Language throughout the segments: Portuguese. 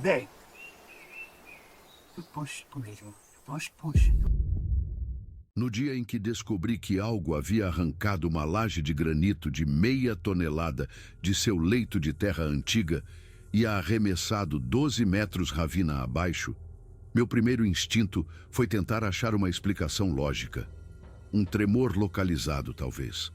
네. push. No dia em que descobri que algo havia arrancado uma laje de granito de 0,5 tonelada de seu leito de terra antiga e a arremessado 12 metros ravina abaixo, meu primeiro instinto foi tentar achar uma explicação lógica. Um tremor localizado, talvez.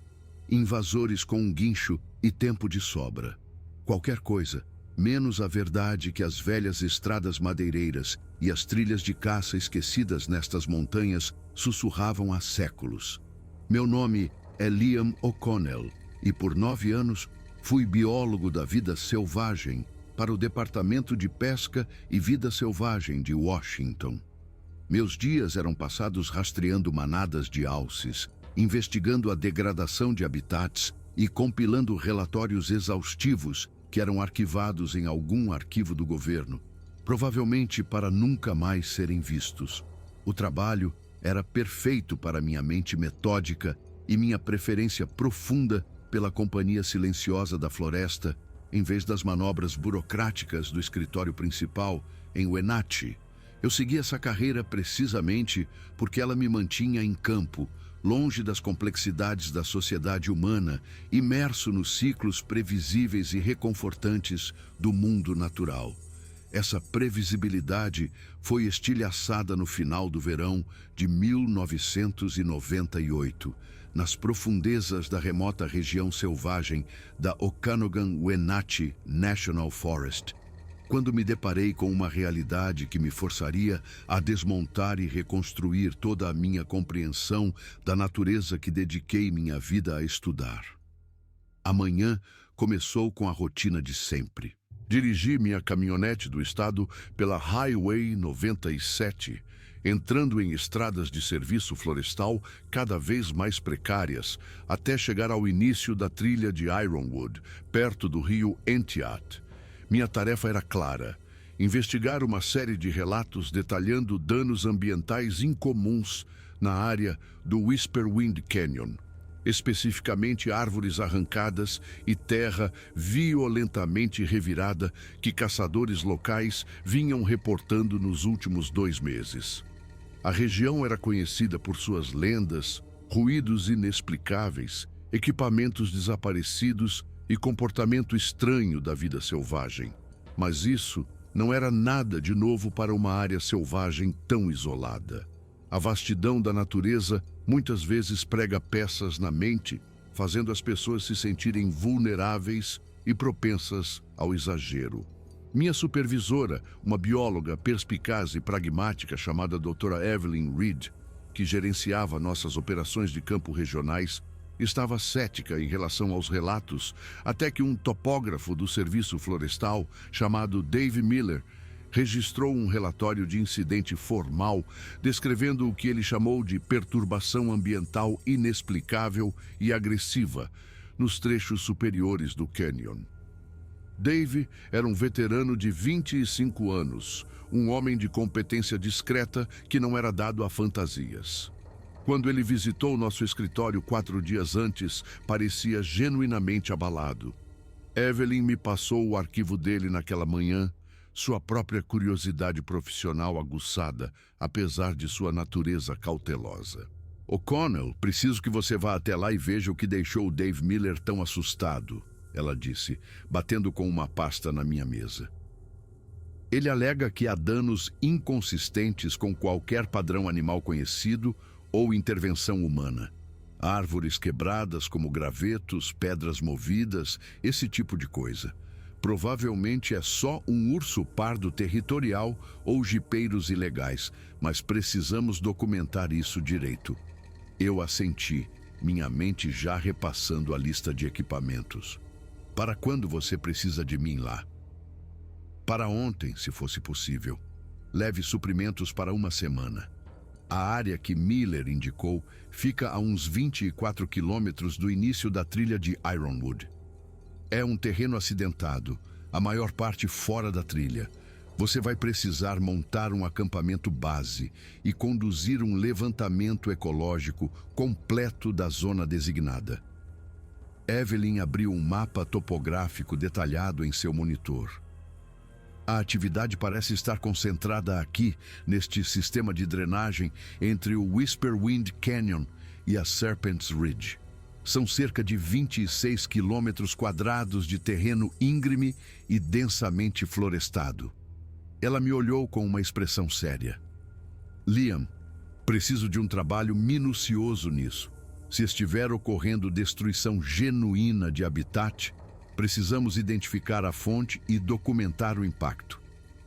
Invasores com um guincho e tempo de sobra. Qualquer coisa, menos a verdade que as velhas estradas madeireiras e as trilhas de caça esquecidas nestas montanhas sussurravam há séculos. Meu nome é Liam O'Connell e por 9 anos fui biólogo da vida selvagem para o Departamento de Pesca e Vida Selvagem de Washington. Meus dias eram passados rastreando manadas de alces, investigando a degradação de habitats e compilando relatórios exaustivos que eram arquivados em algum arquivo do governo, provavelmente para nunca mais serem vistos. O trabalho era perfeito para minha mente metódica e minha preferência profunda pela companhia silenciosa da floresta, em vez das manobras burocráticas do escritório principal em Wenatchee. Eu segui essa carreira precisamente porque ela me mantinha em campo, longe das complexidades da sociedade humana, imerso nos ciclos previsíveis e reconfortantes do mundo natural. Essa previsibilidade foi estilhaçada no final do verão de 1998, nas profundezas da remota região selvagem da Okanogan-Wenatchee National Forest, quando me deparei com uma realidade que me forçaria a desmontar e reconstruir toda a minha compreensão da natureza que dediquei minha vida a estudar. Amanhã começou com a rotina de sempre. Dirigi minha caminhonete do estado pela Highway 97, entrando em estradas de serviço florestal cada vez mais precárias, até chegar ao início da trilha de Ironwood, perto do rio Entiat. Minha tarefa era clara: investigar uma série de relatos detalhando danos ambientais incomuns na área do Whisperwind Canyon, especificamente árvores arrancadas e terra violentamente revirada que caçadores locais vinham reportando nos últimos 2 meses. A região era conhecida por suas lendas, ruídos inexplicáveis, equipamentos desaparecidos e comportamento estranho da vida selvagem. Mas isso não era nada de novo para uma área selvagem tão isolada. A vastidão da natureza muitas vezes prega peças na mente, fazendo as pessoas se sentirem vulneráveis e propensas ao exagero. Minha supervisora, uma bióloga perspicaz e pragmática chamada Dra. Evelyn Reed, que gerenciava nossas operações de campo regionais, estava cética em relação aos relatos, até que um topógrafo do serviço florestal, chamado Dave Miller, registrou um relatório de incidente formal descrevendo o que ele chamou de perturbação ambiental inexplicável e agressiva nos trechos superiores do cânion. Dave era um veterano de 25 anos, um homem de competência discreta que não era dado a fantasias. Quando ele visitou nosso escritório 4 dias antes, parecia genuinamente abalado. Evelyn me passou o arquivo dele naquela manhã, sua própria curiosidade profissional aguçada, apesar de sua natureza cautelosa. O'Connell, preciso que você vá até lá e veja o que deixou o Dave Miller tão assustado, ela disse, batendo com uma pasta na minha mesa. Ele alega que há danos inconsistentes com qualquer padrão animal conhecido ou intervenção humana. Árvores quebradas como gravetos, pedras movidas, esse tipo de coisa. Provavelmente é só um urso pardo territorial ou jipeiros ilegais, mas precisamos documentar isso direito. Eu assenti, minha mente já repassando a lista de equipamentos. Para quando você precisa de mim lá? Para ontem, se fosse possível. Leve suprimentos para 1 semana. A área que Miller indicou fica a uns 24 quilômetros do início da trilha de Ironwood. É um terreno acidentado, a maior parte fora da trilha. Você vai precisar montar um acampamento base e conduzir um levantamento ecológico completo da zona designada. Evelyn abriu um mapa topográfico detalhado em seu monitor. A atividade parece estar concentrada aqui, neste sistema de drenagem entre o Whisperwind Canyon e a Serpent's Ridge. São cerca de 26 quilômetros quadrados de terreno íngreme e densamente florestado. Ela me olhou com uma expressão séria. Liam, preciso de um trabalho minucioso nisso. Se estiver ocorrendo destruição genuína de habitat, precisamos identificar a fonte e documentar o impacto.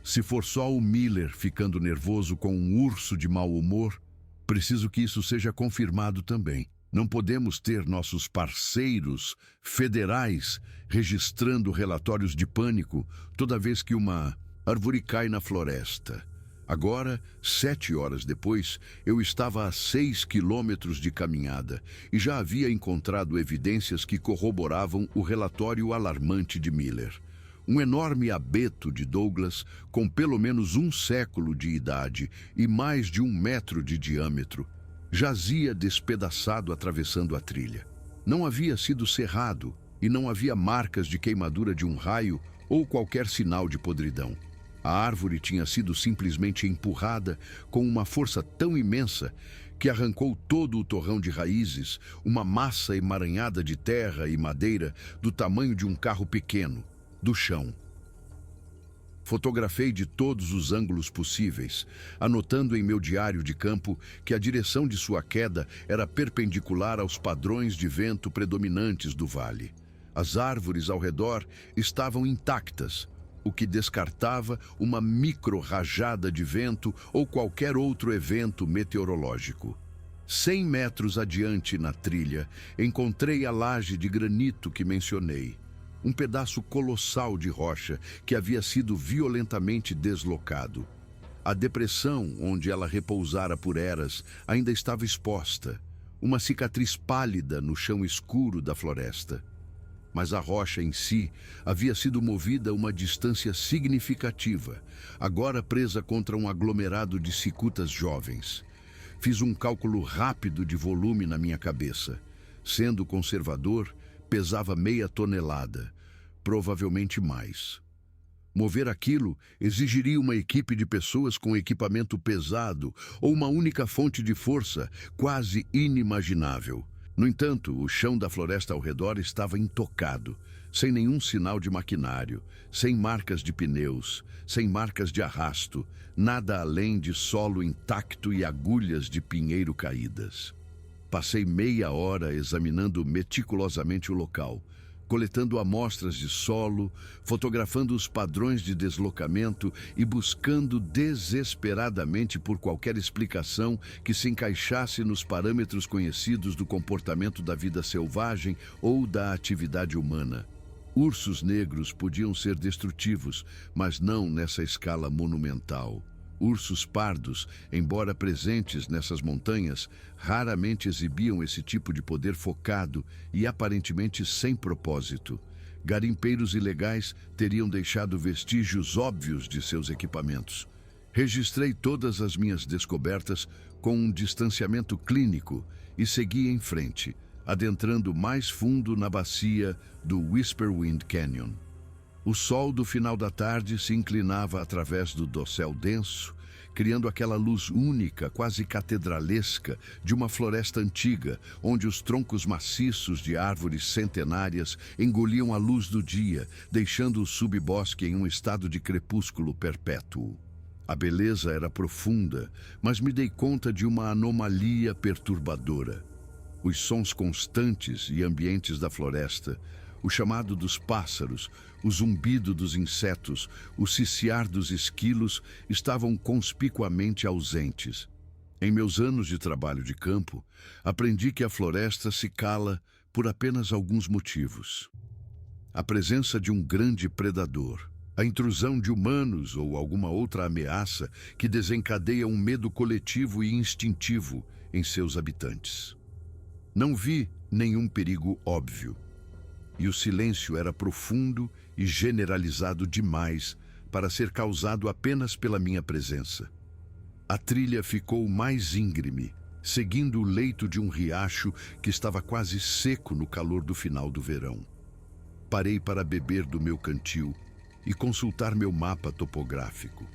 Se for só o Miller ficando nervoso com um urso de mau humor, preciso que isso seja confirmado também. Não podemos ter nossos parceiros federais registrando relatórios de pânico toda vez que uma árvore cai na floresta. Agora, 7 horas depois, eu estava a 6 quilômetros de caminhada e já havia encontrado evidências que corroboravam o relatório alarmante de Miller. Um enorme abeto de Douglas, com pelo menos um século de idade e mais de 1 metro de diâmetro, jazia despedaçado atravessando a trilha. Não havia sido serrado e não havia marcas de queimadura de um raio ou qualquer sinal de podridão. A árvore tinha sido simplesmente empurrada com uma força tão imensa que arrancou todo o torrão de raízes, uma massa emaranhada de terra e madeira do tamanho de um carro pequeno, do chão. Fotografei de todos os ângulos possíveis, anotando em meu diário de campo que a direção de sua queda era perpendicular aos padrões de vento predominantes do vale. As árvores ao redor estavam intactas, o que descartava uma micro-rajada de vento ou qualquer outro evento meteorológico. 100 metros adiante na trilha, encontrei a laje de granito que mencionei. Um pedaço colossal de rocha que havia sido violentamente deslocado. A depressão onde ela repousara por eras ainda estava exposta, uma cicatriz pálida no chão escuro da floresta. Mas a rocha em si havia sido movida a uma distância significativa, agora presa contra um aglomerado de cicutas jovens. Fiz um cálculo rápido de volume na minha cabeça. Sendo conservador, pesava meia tonelada, provavelmente mais. Mover aquilo exigiria uma equipe de pessoas com equipamento pesado ou uma única fonte de força quase inimaginável. No entanto, o chão da floresta ao redor estava intocado, sem nenhum sinal de maquinário, sem marcas de pneus, sem marcas de arrasto, nada além de solo intacto e agulhas de pinheiro caídas. Passei meia hora examinando meticulosamente o local, coletando amostras de solo, fotografando os padrões de deslocamento e buscando desesperadamente por qualquer explicação que se encaixasse nos parâmetros conhecidos do comportamento da vida selvagem ou da atividade humana. Ursos negros podiam ser destrutivos, mas não nessa escala monumental. Ursos pardos, embora presentes nessas montanhas, raramente exibiam esse tipo de poder focado e aparentemente sem propósito. Garimpeiros ilegais teriam deixado vestígios óbvios de seus equipamentos. Registrei todas as minhas descobertas com um distanciamento clínico e segui em frente, adentrando mais fundo na bacia do Whisperwind Canyon. O sol do final da tarde se inclinava através do dossel denso, criando aquela luz única, quase catedralesca, de uma floresta antiga, onde os troncos maciços de árvores centenárias engoliam a luz do dia, deixando o subbosque em um estado de crepúsculo perpétuo. A beleza era profunda, mas me dei conta de uma anomalia perturbadora. Os sons constantes e ambientes da floresta, o chamado dos pássaros, o zumbido dos insetos, o ciciar dos esquilos estavam conspicuamente ausentes. Em meus anos de trabalho de campo, aprendi que a floresta se cala por apenas alguns motivos. A presença de um grande predador, a intrusão de humanos ou alguma outra ameaça que desencadeia um medo coletivo e instintivo em seus habitantes. Não vi nenhum perigo óbvio. E o silêncio era profundo e generalizado demais para ser causado apenas pela minha presença. A trilha ficou mais íngreme, seguindo o leito de um riacho que estava quase seco no calor do final do verão. Parei para beber do meu cantil, e consultar meu mapa topográfico.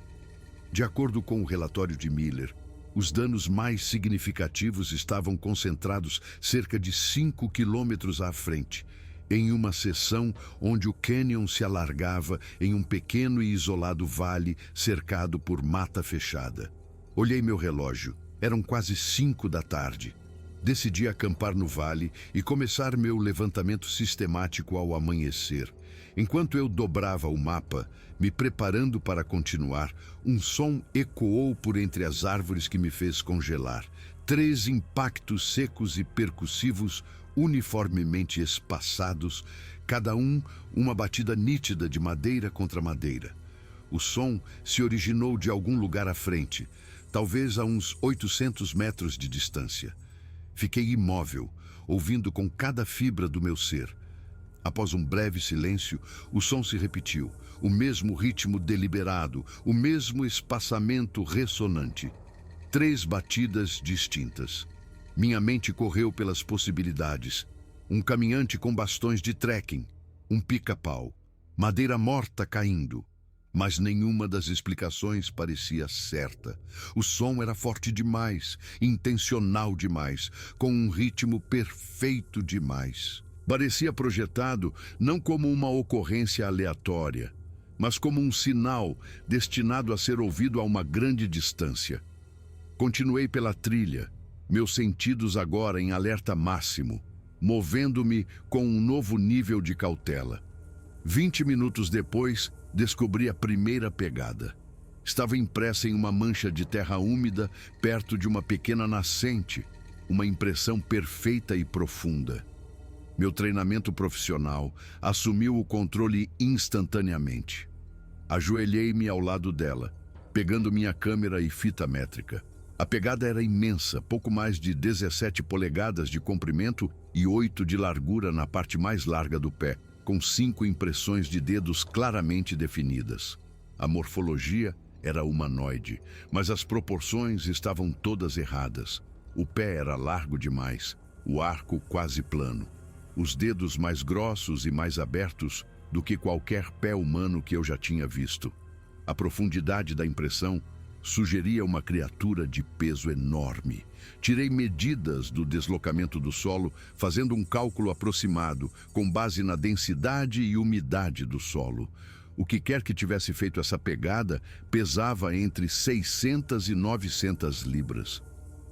De acordo com o relatório de Miller, os danos mais significativos estavam concentrados cerca de 5 quilômetros à frente, em uma seção onde o cânion se alargava em um pequeno e isolado vale cercado por mata fechada. Olhei meu relógio. Eram quase 5 da tarde. Decidi acampar no vale e começar meu levantamento sistemático ao amanhecer. Enquanto eu dobrava o mapa, me preparando para continuar, um som ecoou por entre as árvores que me fez congelar. 3 impactos secos e percussivos, uniformemente espaçados, cada um uma batida nítida de madeira contra madeira. O som se originou de algum lugar à frente, talvez a uns 800 metros de distância. Fiquei imóvel, ouvindo com cada fibra do meu ser. Após um breve silêncio, o som se repetiu, o mesmo ritmo deliberado, o mesmo espaçamento ressonante. 3 batidas distintas. Minha mente correu pelas possibilidades. Um caminhante com bastões de trekking, um pica-pau, madeira morta caindo. Mas nenhuma das explicações parecia certa. O som era forte demais, intencional demais, com um ritmo perfeito demais. Parecia projetado não como uma ocorrência aleatória, mas como um sinal destinado a ser ouvido a uma grande distância. Continuei pela trilha, meus sentidos agora em alerta máximo, movendo-me com um novo nível de cautela. 20 minutos depois, descobri a primeira pegada. Estava impressa em uma mancha de terra úmida perto de uma pequena nascente, uma impressão perfeita e profunda. Meu treinamento profissional assumiu o controle instantaneamente. Ajoelhei-me ao lado dela, pegando minha câmera e fita métrica. A pegada era imensa, pouco mais de 17 polegadas de comprimento e 8 de largura na parte mais larga do pé, com 5 impressões de dedos claramente definidas. A morfologia era humanoide, mas as proporções estavam todas erradas. O pé era largo demais, o arco quase plano. Os dedos mais grossos e mais abertos do que qualquer pé humano que eu já tinha visto. A profundidade da impressão sugeria uma criatura de peso enorme. Tirei medidas do deslocamento do solo, fazendo um cálculo aproximado, com base na densidade e umidade do solo. O que quer que tivesse feito essa pegada pesava entre 600 e 900 libras.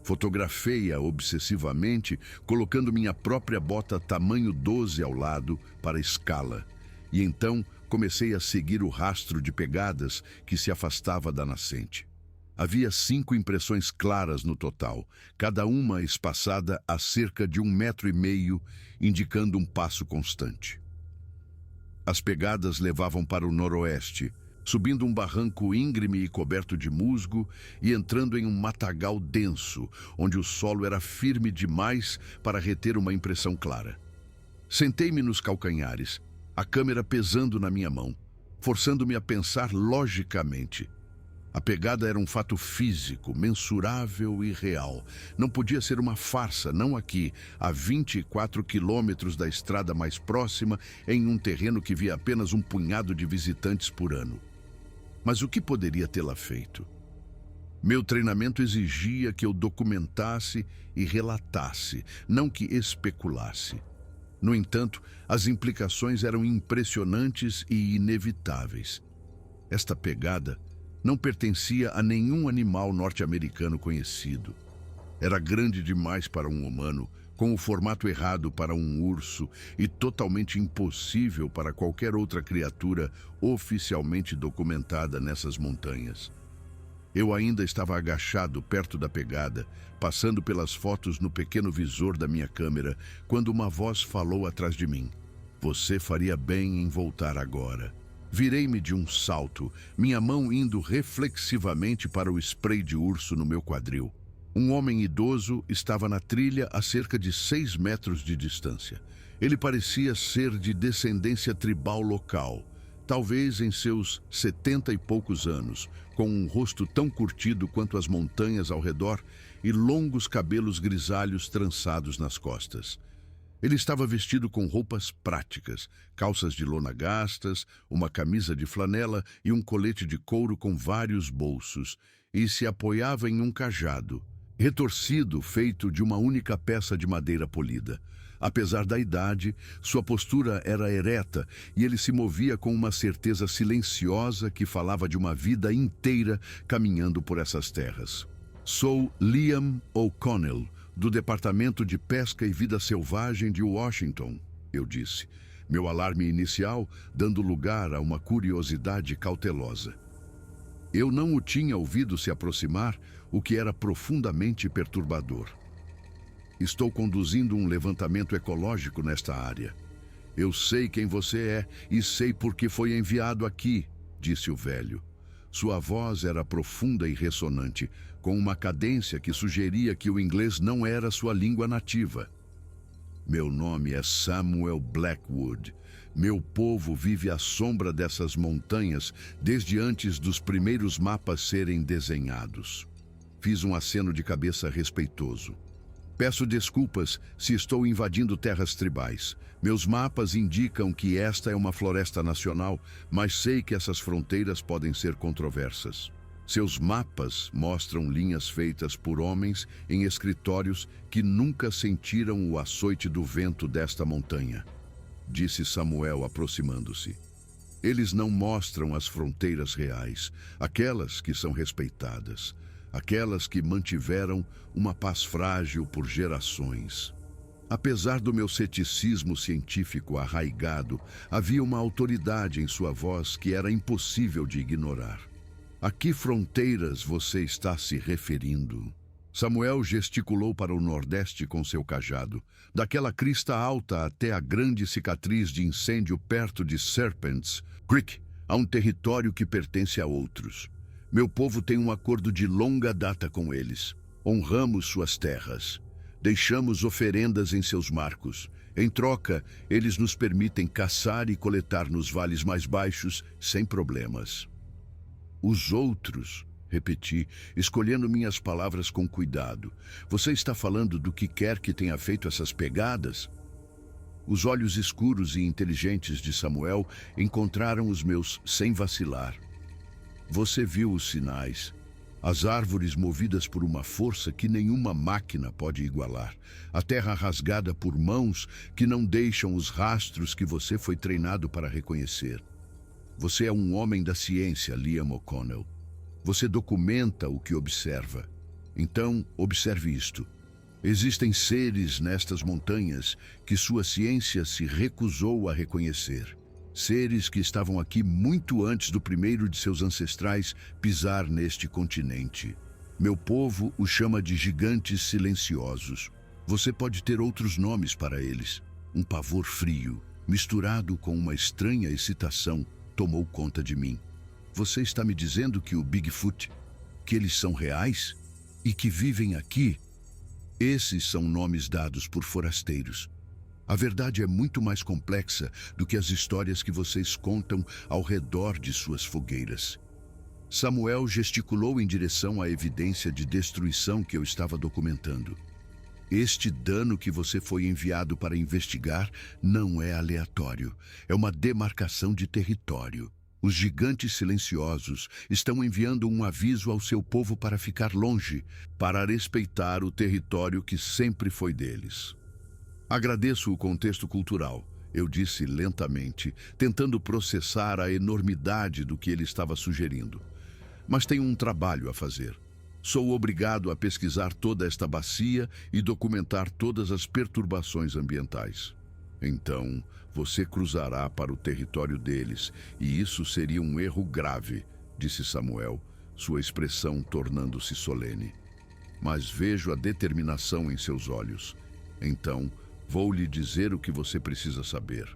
Fotografei-a obsessivamente, colocando minha própria bota tamanho 12 ao lado para escala. E então comecei a seguir o rastro de pegadas que se afastava da nascente. Havia 5 impressões claras no total, cada uma espaçada a cerca de 1,5 metro, indicando um passo constante. As pegadas levavam para o noroeste, subindo um barranco íngreme e coberto de musgo e entrando em um matagal denso, onde o solo era firme demais para reter uma impressão clara. Sentei-me nos calcanhares, a câmera pesando na minha mão, forçando-me a pensar logicamente. A pegada era um fato físico, mensurável e real. Não podia ser uma farsa, não aqui, a 24 quilômetros da estrada mais próxima, em um terreno que via apenas um punhado de visitantes por ano. Mas o que poderia tê-la feito? Meu treinamento exigia que eu documentasse e relatasse, não que especulasse. No entanto, as implicações eram impressionantes e inevitáveis. Esta pegada não pertencia a nenhum animal norte-americano conhecido. Era grande demais para um humano, com o formato errado para um urso e totalmente impossível para qualquer outra criatura oficialmente documentada nessas montanhas. Eu ainda estava agachado perto da pegada, passando pelas fotos no pequeno visor da minha câmera, quando uma voz falou atrás de mim. "Você faria bem em voltar agora." Virei-me de um salto, minha mão indo reflexivamente para o spray de urso no meu quadril. Um homem idoso estava na trilha a cerca de 6 metros de distância. Ele parecia ser de descendência tribal local, talvez em seus 70 e poucos anos, com um rosto tão curtido quanto as montanhas ao redor e longos cabelos grisalhos trançados nas costas. Ele estava vestido com roupas práticas, calças de lona gastas, uma camisa de flanela e um colete de couro com vários bolsos, e se apoiava em um cajado, retorcido, feito de uma única peça de madeira polida. Apesar da idade, sua postura era ereta e ele se movia com uma certeza silenciosa que falava de uma vida inteira caminhando por essas terras. Sou Liam O'Connell, do Departamento de Pesca e Vida Selvagem de Washington, eu disse, meu alarme inicial dando lugar a uma curiosidade cautelosa. Eu não o tinha ouvido se aproximar, o que era profundamente perturbador. Estou conduzindo um levantamento ecológico nesta área. Eu sei quem você é e sei por que foi enviado aqui, disse o velho. Sua voz era profunda e ressonante, com uma cadência que sugeria que o inglês não era sua língua nativa. Meu nome é Samuel Blackwood. Meu povo vive à sombra dessas montanhas desde antes dos primeiros mapas serem desenhados. Fiz um aceno de cabeça respeitoso. Peço desculpas se estou invadindo terras tribais. Meus mapas indicam que esta é uma floresta nacional, mas sei que essas fronteiras podem ser controversas. Seus mapas mostram linhas feitas por homens em escritórios que nunca sentiram o açoite do vento desta montanha, disse Samuel aproximando-se. Eles não mostram as fronteiras reais, aquelas que são respeitadas, aquelas que mantiveram uma paz frágil por gerações. Apesar do meu ceticismo científico arraigado, havia uma autoridade em sua voz que era impossível de ignorar. A que fronteiras você está se referindo? Samuel gesticulou para o nordeste com seu cajado, daquela crista alta até a grande cicatriz de incêndio perto de Serpents Creek, a um território que pertence a outros. Meu povo tem um acordo de longa data com eles. Honramos suas terras. Deixamos oferendas em seus marcos. Em troca, eles nos permitem caçar e coletar nos vales mais baixos sem problemas. Os outros, repeti, escolhendo minhas palavras com cuidado. Você está falando do que quer que tenha feito essas pegadas? Os olhos escuros e inteligentes de Samuel encontraram os meus sem vacilar. Você viu os sinais. As árvores movidas por uma força que nenhuma máquina pode igualar. A terra rasgada por mãos que não deixam os rastros que você foi treinado para reconhecer. Você é um homem da ciência, Liam O'Connell. Você documenta o que observa. Então, observe isto. Existem seres nestas montanhas que sua ciência se recusou a reconhecer. Seres que estavam aqui muito antes do primeiro de seus ancestrais pisar neste continente. Meu povo os chama de gigantes silenciosos. Você pode ter outros nomes para eles. Um pavor frio, misturado com uma estranha excitação, tomou conta de mim. Você está me dizendo que o Bigfoot, que eles são reais e que vivem aqui? Esses são nomes dados por forasteiros. A verdade é muito mais complexa do que as histórias que vocês contam ao redor de suas fogueiras. Samuel gesticulou em direção à evidência de destruição que eu estava documentando. Este dano que você foi enviado para investigar não é aleatório. É uma demarcação de território. Os gigantes silenciosos estão enviando um aviso ao seu povo para ficar longe, para respeitar o território que sempre foi deles. Agradeço o contexto cultural, eu disse lentamente, tentando processar a enormidade do que ele estava sugerindo. Mas tenho um trabalho a fazer. Sou obrigado a pesquisar toda esta bacia e documentar todas as perturbações ambientais. Então, você cruzará para o território deles, e isso seria um erro grave, disse Samuel, sua expressão tornando-se solene. Mas vejo a determinação em seus olhos. Então, vou lhe dizer o que você precisa saber.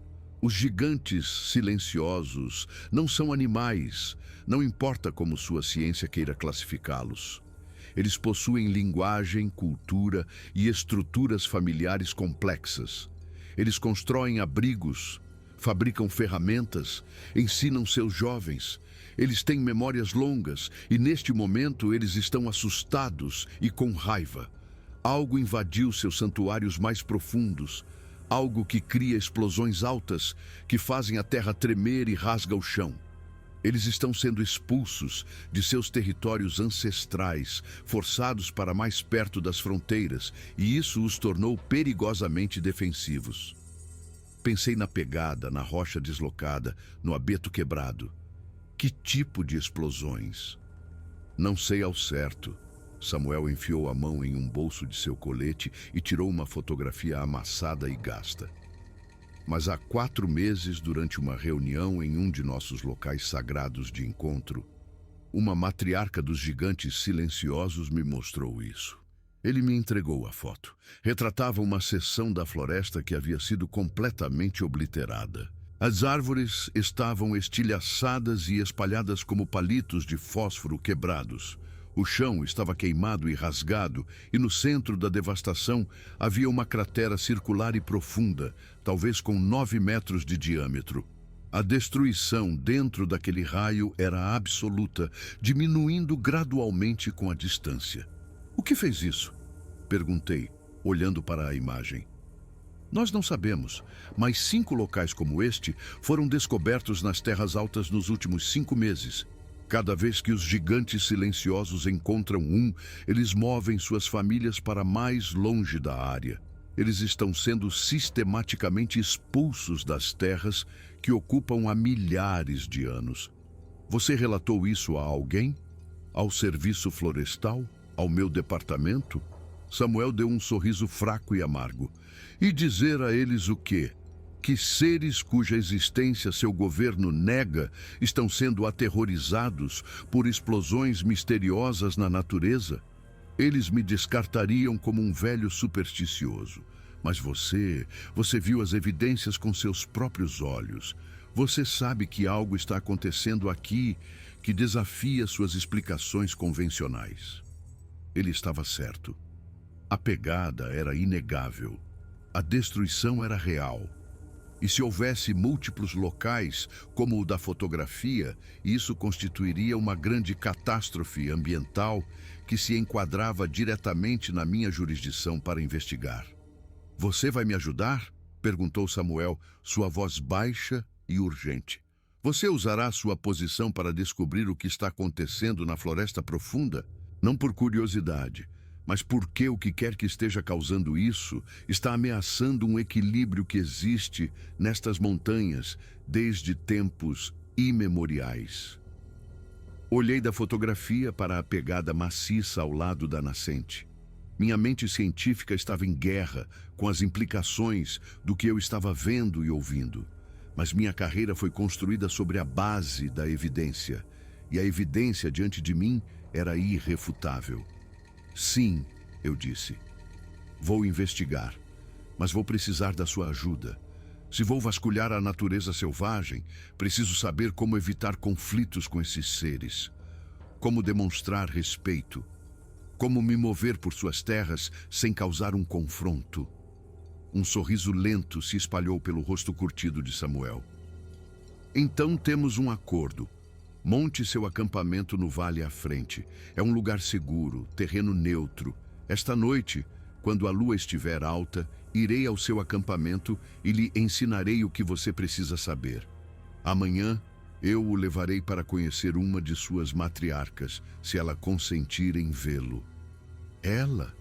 Os gigantes silenciosos não são animais, não importa como sua ciência queira classificá-los. Eles possuem linguagem, cultura e estruturas familiares complexas. Eles constroem abrigos, fabricam ferramentas, ensinam seus jovens. Eles têm memórias longas e neste momento eles estão assustados e com raiva. Algo invadiu seus santuários mais profundos. Algo que cria explosões altas que fazem a terra tremer e rasga o chão. Eles estão sendo expulsos de seus territórios ancestrais, forçados para mais perto das fronteiras, e isso os tornou perigosamente defensivos. Pensei na pegada, na rocha deslocada, no abeto quebrado. Que tipo de explosões? Não sei ao certo. Samuel enfiou a mão em um bolso de seu colete e tirou uma fotografia amassada e gasta. Mas há 4 meses, durante uma reunião em um de nossos locais sagrados de encontro, uma matriarca dos gigantes silenciosos me mostrou isso. Ele me entregou a foto. Retratava uma seção da floresta que havia sido completamente obliterada. As árvores estavam estilhaçadas e espalhadas como palitos de fósforo quebrados. O chão estava queimado e rasgado, e no centro da devastação havia uma cratera circular e profunda, talvez com 9 metros de diâmetro. A destruição dentro daquele raio era absoluta, diminuindo gradualmente com a distância. O que fez isso? Perguntei, olhando para a imagem. Nós não sabemos, mas 5 locais como este foram descobertos nas terras altas nos últimos 5 meses. Cada vez que os gigantes silenciosos encontram um, eles movem suas famílias para mais longe da área. Eles estão sendo sistematicamente expulsos das terras que ocupam há milhares de anos. Você relatou isso a alguém? Ao serviço florestal? Ao meu departamento? Samuel deu um sorriso fraco e amargo. E dizer a eles o quê? Que seres cuja existência seu governo nega estão sendo aterrorizados por explosões misteriosas na natureza? Eles me descartariam como um velho supersticioso. Mas você viu as evidências com seus próprios olhos. Você sabe que algo está acontecendo aqui que desafia suas explicações convencionais. Ele estava certo. A pegada era inegável. A destruição era real. E se houvesse múltiplos locais, como o da fotografia, isso constituiria uma grande catástrofe ambiental que se enquadrava diretamente na minha jurisdição para investigar. Você vai me ajudar? Perguntou Samuel, sua voz baixa e urgente. Você usará sua posição para descobrir o que está acontecendo na floresta profunda? Não por curiosidade, mas porque o que quer que esteja causando isso está ameaçando um equilíbrio que existe nestas montanhas desde tempos imemoriais. Olhei da fotografia para a pegada maciça ao lado da nascente. Minha mente científica estava em guerra com as implicações do que eu estava vendo e ouvindo. Mas minha carreira foi construída sobre a base da evidência, e a evidência diante de mim era irrefutável. Sim, eu disse. Vou investigar, mas vou precisar da sua ajuda. Se vou vasculhar a natureza selvagem, preciso saber como evitar conflitos com esses seres, como demonstrar respeito, como me mover por suas terras sem causar um confronto. Um sorriso lento se espalhou pelo rosto curtido de Samuel. Então temos um acordo. Monte seu acampamento no vale à frente. É um lugar seguro, terreno neutro. Esta noite, quando a lua estiver alta, irei ao seu acampamento e lhe ensinarei o que você precisa saber. Amanhã, eu o levarei para conhecer uma de suas matriarcas, se ela consentir em vê-lo. Ela?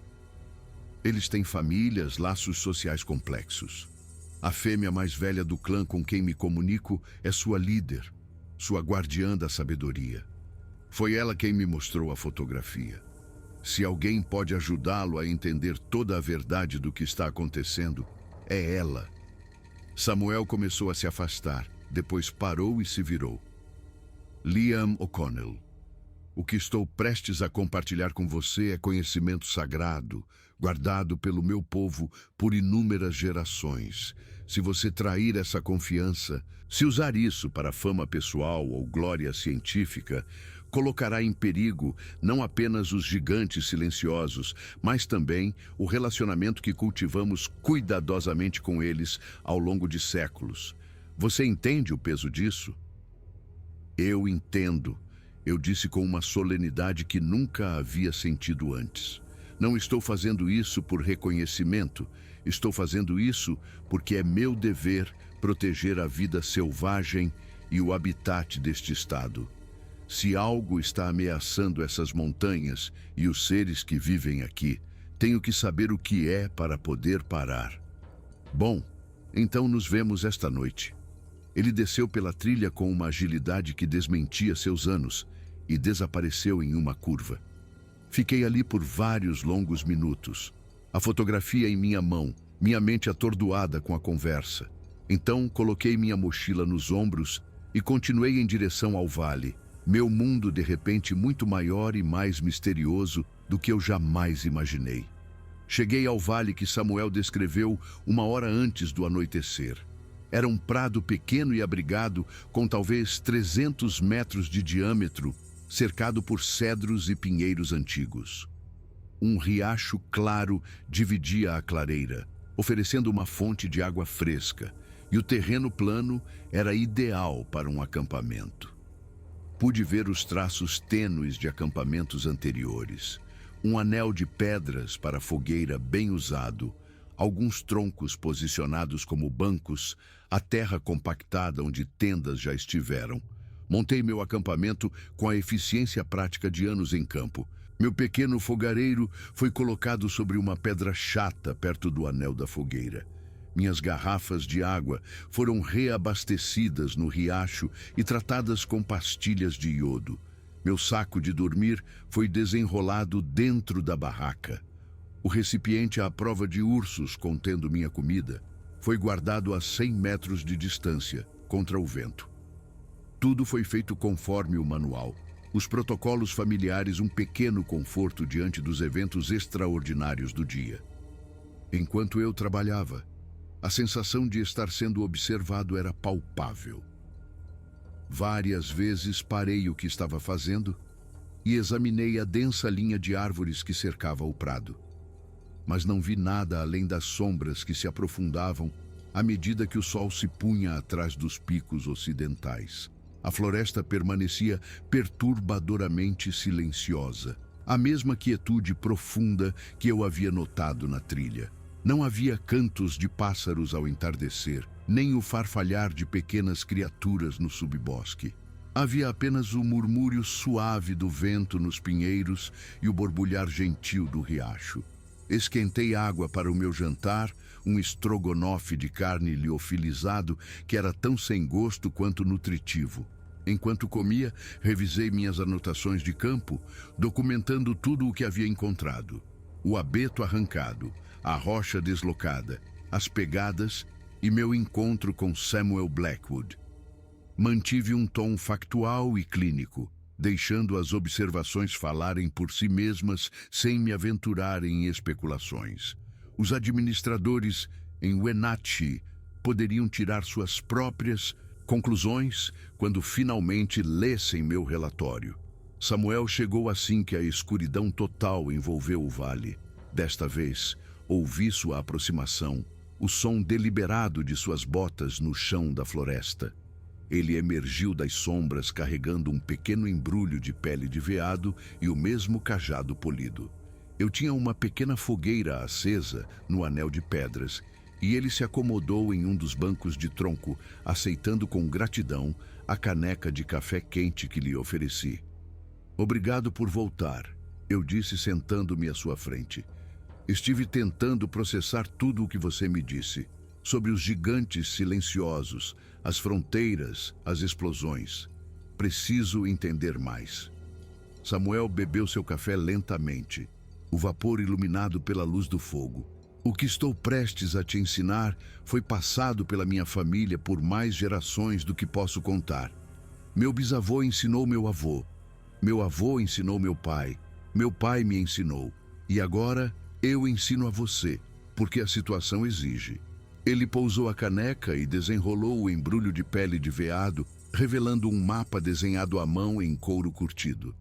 Eles têm famílias, laços sociais complexos. A fêmea mais velha do clã com quem me comunico é sua líder, sua guardiã da sabedoria. Foi ela quem me mostrou a fotografia. Se alguém pode ajudá-lo a entender toda a verdade do que está acontecendo, é ela. Samuel começou a se afastar, depois parou e se virou. Liam O'Connell, o que estou prestes a compartilhar com você é conhecimento sagrado, guardado pelo meu povo por inúmeras gerações. Se você trair essa confiança, se usar isso para fama pessoal ou glória científica, colocará em perigo não apenas os gigantes silenciosos, mas também o relacionamento que cultivamos cuidadosamente com eles ao longo de séculos. Você entende o peso disso? Eu entendo, eu disse com uma solenidade que nunca havia sentido antes. Não estou fazendo isso por reconhecimento, Estou fazendo isso porque é meu dever proteger a vida selvagem e o habitat deste estado. Se algo está ameaçando essas montanhas e os seres que vivem aqui, tenho que saber o que é para poder parar. Bom, então nos vemos esta noite. Ele desceu pela trilha com uma agilidade que desmentia seus anos e desapareceu em uma curva. Fiquei ali por vários longos minutos, a fotografia em minha mão, minha mente atordoada com a conversa. Então coloquei minha mochila nos ombros e continuei em direção ao vale, meu mundo de repente muito maior e mais misterioso do que eu jamais imaginei. Cheguei ao vale que Samuel descreveu uma hora antes do anoitecer. Era um prado pequeno e abrigado com talvez 300 metros de diâmetro, cercado por cedros e pinheiros antigos. Um riacho claro dividia a clareira, oferecendo uma fonte de água fresca, e o terreno plano era ideal para um acampamento. Pude ver os traços tênues de acampamentos anteriores, um anel de pedras para fogueira bem usado, alguns troncos posicionados como bancos, a terra compactada onde tendas já estiveram. Montei meu acampamento com a eficiência prática de anos em campo. Meu pequeno fogareiro foi colocado sobre uma pedra chata perto do anel da fogueira. Minhas garrafas de água foram reabastecidas no riacho e tratadas com pastilhas de iodo. Meu saco de dormir foi desenrolado dentro da barraca. O recipiente à prova de ursos contendo minha comida foi guardado a 100 metros de distância, contra o vento. Tudo foi feito conforme o manual. Os protocolos familiares, um pequeno conforto diante dos eventos extraordinários do dia. Enquanto eu trabalhava, a sensação de estar sendo observado era palpável. Várias vezes parei o que estava fazendo e examinei a densa linha de árvores que cercava o prado. Mas não vi nada além das sombras que se aprofundavam à medida que o sol se punha atrás dos picos ocidentais. A floresta permanecia perturbadoramente silenciosa, a mesma quietude profunda que eu havia notado na trilha. Não havia cantos de pássaros ao entardecer, nem o farfalhar de pequenas criaturas no subbosque. Havia apenas o murmúrio suave do vento nos pinheiros e o borbulhar gentil do riacho. Esquentei água para o meu jantar, um estrogonofe de carne liofilizado que era tão sem gosto quanto nutritivo. Enquanto comia, revisei minhas anotações de campo, documentando tudo o que havia encontrado. O abeto arrancado, a rocha deslocada, as pegadas e meu encontro com Samuel Blackwood. Mantive um tom factual e clínico, deixando as observações falarem por si mesmas sem me aventurar em especulações. Os administradores em Wenatchee poderiam tirar suas próprias conclusões quando finalmente lessem meu relatório. Samuel chegou assim que a escuridão total envolveu o vale. Desta vez, ouvi sua aproximação, o som deliberado de suas botas no chão da floresta. Ele emergiu das sombras carregando um pequeno embrulho de pele de veado e o mesmo cajado polido. Eu tinha uma pequena fogueira acesa no anel de pedras e ele se acomodou em um dos bancos de tronco, aceitando com gratidão a caneca de café quente que lhe ofereci. Obrigado por voltar, eu disse sentando-me à sua frente. Estive tentando processar tudo o que você me disse, sobre os gigantes silenciosos, as fronteiras, as explosões. Preciso entender mais. Samuel bebeu seu café lentamente, o vapor iluminado pela luz do fogo. O que estou prestes a te ensinar foi passado pela minha família por mais gerações do que posso contar. Meu bisavô ensinou meu avô ensinou meu pai me ensinou, e agora eu ensino a você, porque a situação exige. Ele pousou a caneca e desenrolou o embrulho de pele de veado, revelando um mapa desenhado à mão em couro curtido.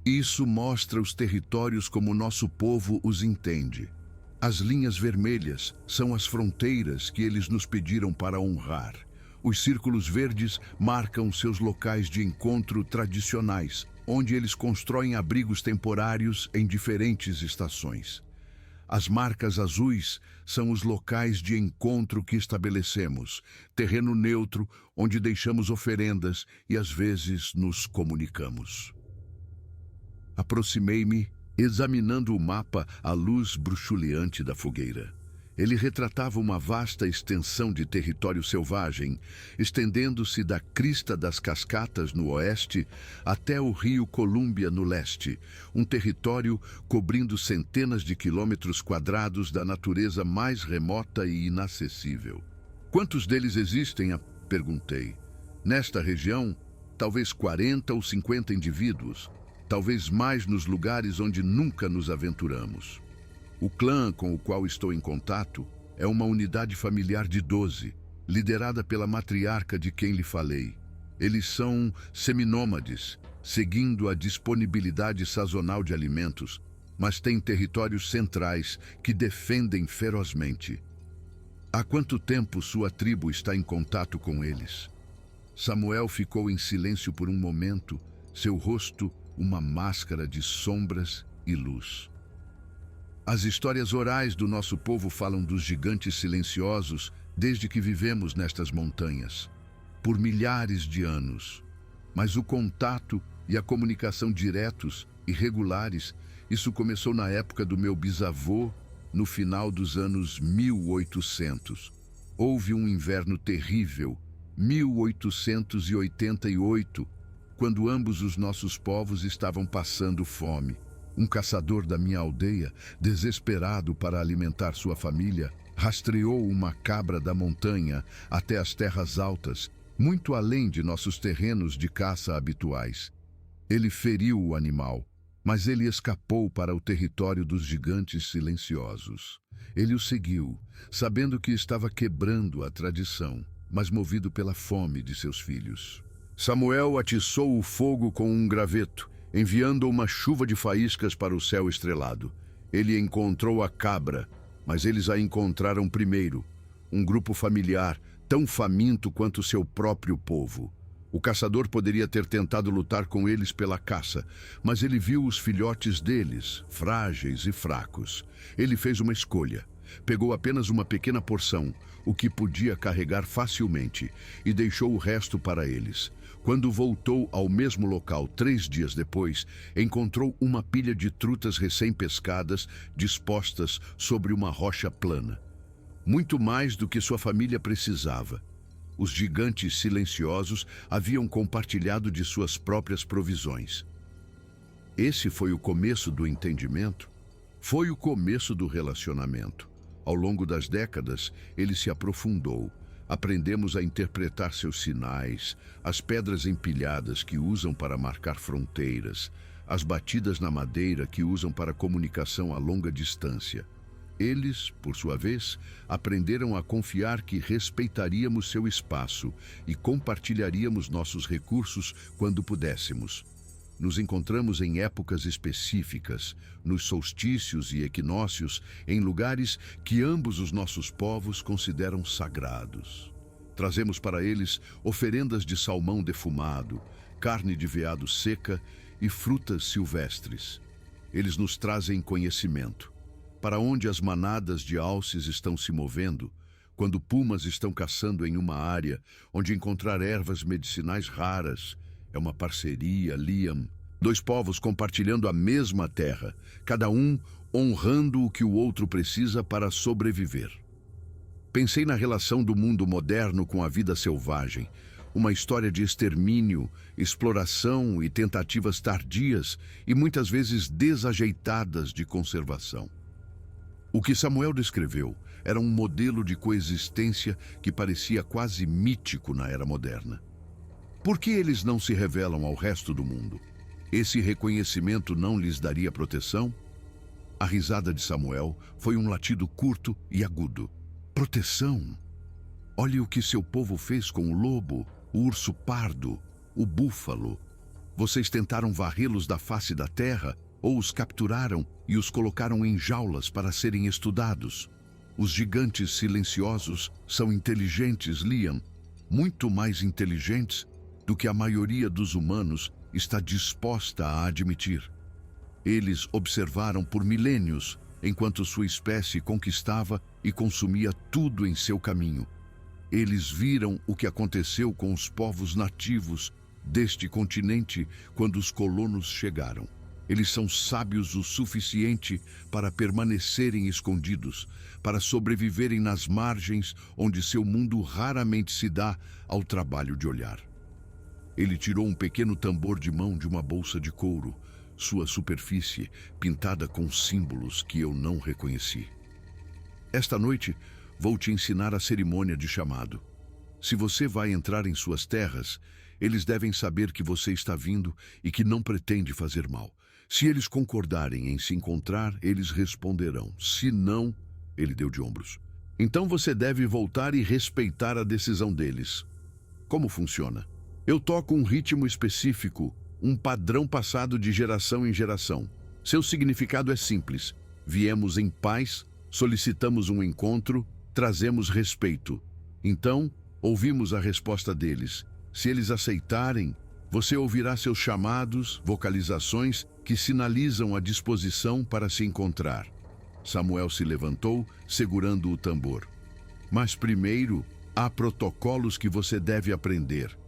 Isso mostra os territórios como nosso povo os entende. As linhas vermelhas são as fronteiras que eles nos pediram para honrar. Os círculos verdes marcam seus locais de encontro tradicionais, onde eles constroem abrigos temporários em diferentes estações. As marcas azuis são os locais de encontro que estabelecemos, terreno neutro onde deixamos oferendas e às vezes nos comunicamos. Aproximei-me, examinando o mapa à luz bruxuleante da fogueira. Ele retratava uma vasta extensão de território selvagem, estendendo-se da crista das Cascatas no oeste até o rio Colômbia no leste, um território cobrindo centenas de quilômetros quadrados da natureza mais remota e inacessível. Quantos deles existem? Perguntei. Nesta região, talvez 40 ou 50 indivíduos, talvez mais nos lugares onde nunca nos aventuramos. O clã com o qual estou em contato é uma unidade familiar de 12, liderada pela matriarca de quem lhe falei. Eles são seminômades, seguindo a disponibilidade sazonal de alimentos, mas têm territórios centrais que defendem ferozmente. Há quanto tempo sua tribo está em contato com eles? Samuel ficou em silêncio por um momento, seu rosto uma máscara de sombras e luz. As histórias orais do nosso povo falam dos gigantes silenciosos desde que vivemos nestas montanhas, por milhares de anos. Mas o contato e a comunicação diretos e regulares, isso começou na época do meu bisavô, no final dos anos 1800. Houve um inverno terrível, 1888, quando ambos os nossos povos estavam passando fome. Um caçador da minha aldeia, desesperado para alimentar sua família, rastreou uma cabra da montanha até as terras altas, muito além de nossos terrenos de caça habituais. Ele feriu o animal, mas ele escapou para o território dos gigantes silenciosos. Ele o seguiu, sabendo que estava quebrando a tradição, mas movido pela fome de seus filhos. Samuel atiçou o fogo com um graveto, enviando uma chuva de faíscas para o céu estrelado. Ele encontrou a cabra, mas eles a encontraram primeiro, um grupo familiar tão faminto quanto seu próprio povo. O caçador poderia ter tentado lutar com eles pela caça, mas ele viu os filhotes deles, frágeis e fracos. Ele fez uma escolha. Pegou apenas uma pequena porção, o que podia carregar facilmente, e deixou o resto para eles. Quando voltou ao mesmo local 3 dias depois, encontrou uma pilha de trutas recém-pescadas dispostas sobre uma rocha plana. Muito mais do que sua família precisava. Os gigantes silenciosos haviam compartilhado de suas próprias provisões. Esse foi o começo do entendimento. Foi o começo do relacionamento. Ao longo das décadas, ele se aprofundou. Aprendemos a interpretar seus sinais, as pedras empilhadas que usam para marcar fronteiras, as batidas na madeira que usam para comunicação a longa distância. Eles, por sua vez, aprenderam a confiar que respeitaríamos seu espaço e compartilharíamos nossos recursos quando pudéssemos. Nos encontramos em épocas específicas, nos solstícios e equinócios, em lugares que ambos os nossos povos consideram sagrados. Trazemos para eles oferendas de salmão defumado, carne de veado seca e frutas silvestres. Eles nos trazem conhecimento. Para onde as manadas de alces estão se movendo, quando pumas estão caçando em uma área onde encontrar ervas medicinais raras, é uma parceria, Liam. 2 povos compartilhando a mesma terra, cada um honrando o que o outro precisa para sobreviver. Pensei na relação do mundo moderno com a vida selvagem, uma história de extermínio, exploração e tentativas tardias e muitas vezes desajeitadas de conservação. O que Samuel descreveu era um modelo de coexistência que parecia quase mítico na era moderna. Por que eles não se revelam ao resto do mundo? Esse reconhecimento não lhes daria proteção? A risada de Samuel foi um latido curto e agudo. Proteção? Olhe o que seu povo fez com o lobo, o urso pardo, o búfalo. Vocês tentaram varrê-los da face da terra ou os capturaram e os colocaram em jaulas para serem estudados. Os gigantes silenciosos são inteligentes, Liam, muito mais inteligentes do que a maioria dos humanos está disposta a admitir. Eles observaram por milênios, enquanto sua espécie conquistava e consumia tudo em seu caminho. Eles viram o que aconteceu com os povos nativos deste continente quando os colonos chegaram. Eles são sábios o suficiente para permanecerem escondidos, para sobreviverem nas margens onde seu mundo raramente se dá ao trabalho de olhar. Ele tirou um pequeno tambor de mão de uma bolsa de couro, sua superfície pintada com símbolos que eu não reconheci. Esta noite, vou te ensinar a cerimônia de chamado. Se você vai entrar em suas terras, eles devem saber que você está vindo e que não pretende fazer mal. Se eles concordarem em se encontrar, eles responderão. Se não, ele deu de ombros. Então você deve voltar e respeitar a decisão deles. Como funciona? Eu toco um ritmo específico, um padrão passado de geração em geração. Seu significado é simples. Viemos em paz, solicitamos um encontro, trazemos respeito. Então, ouvimos a resposta deles. Se eles aceitarem, você ouvirá seus chamados, vocalizações que sinalizam a disposição para se encontrar. Samuel se levantou, segurando o tambor. Mas primeiro, há protocolos que você deve aprender.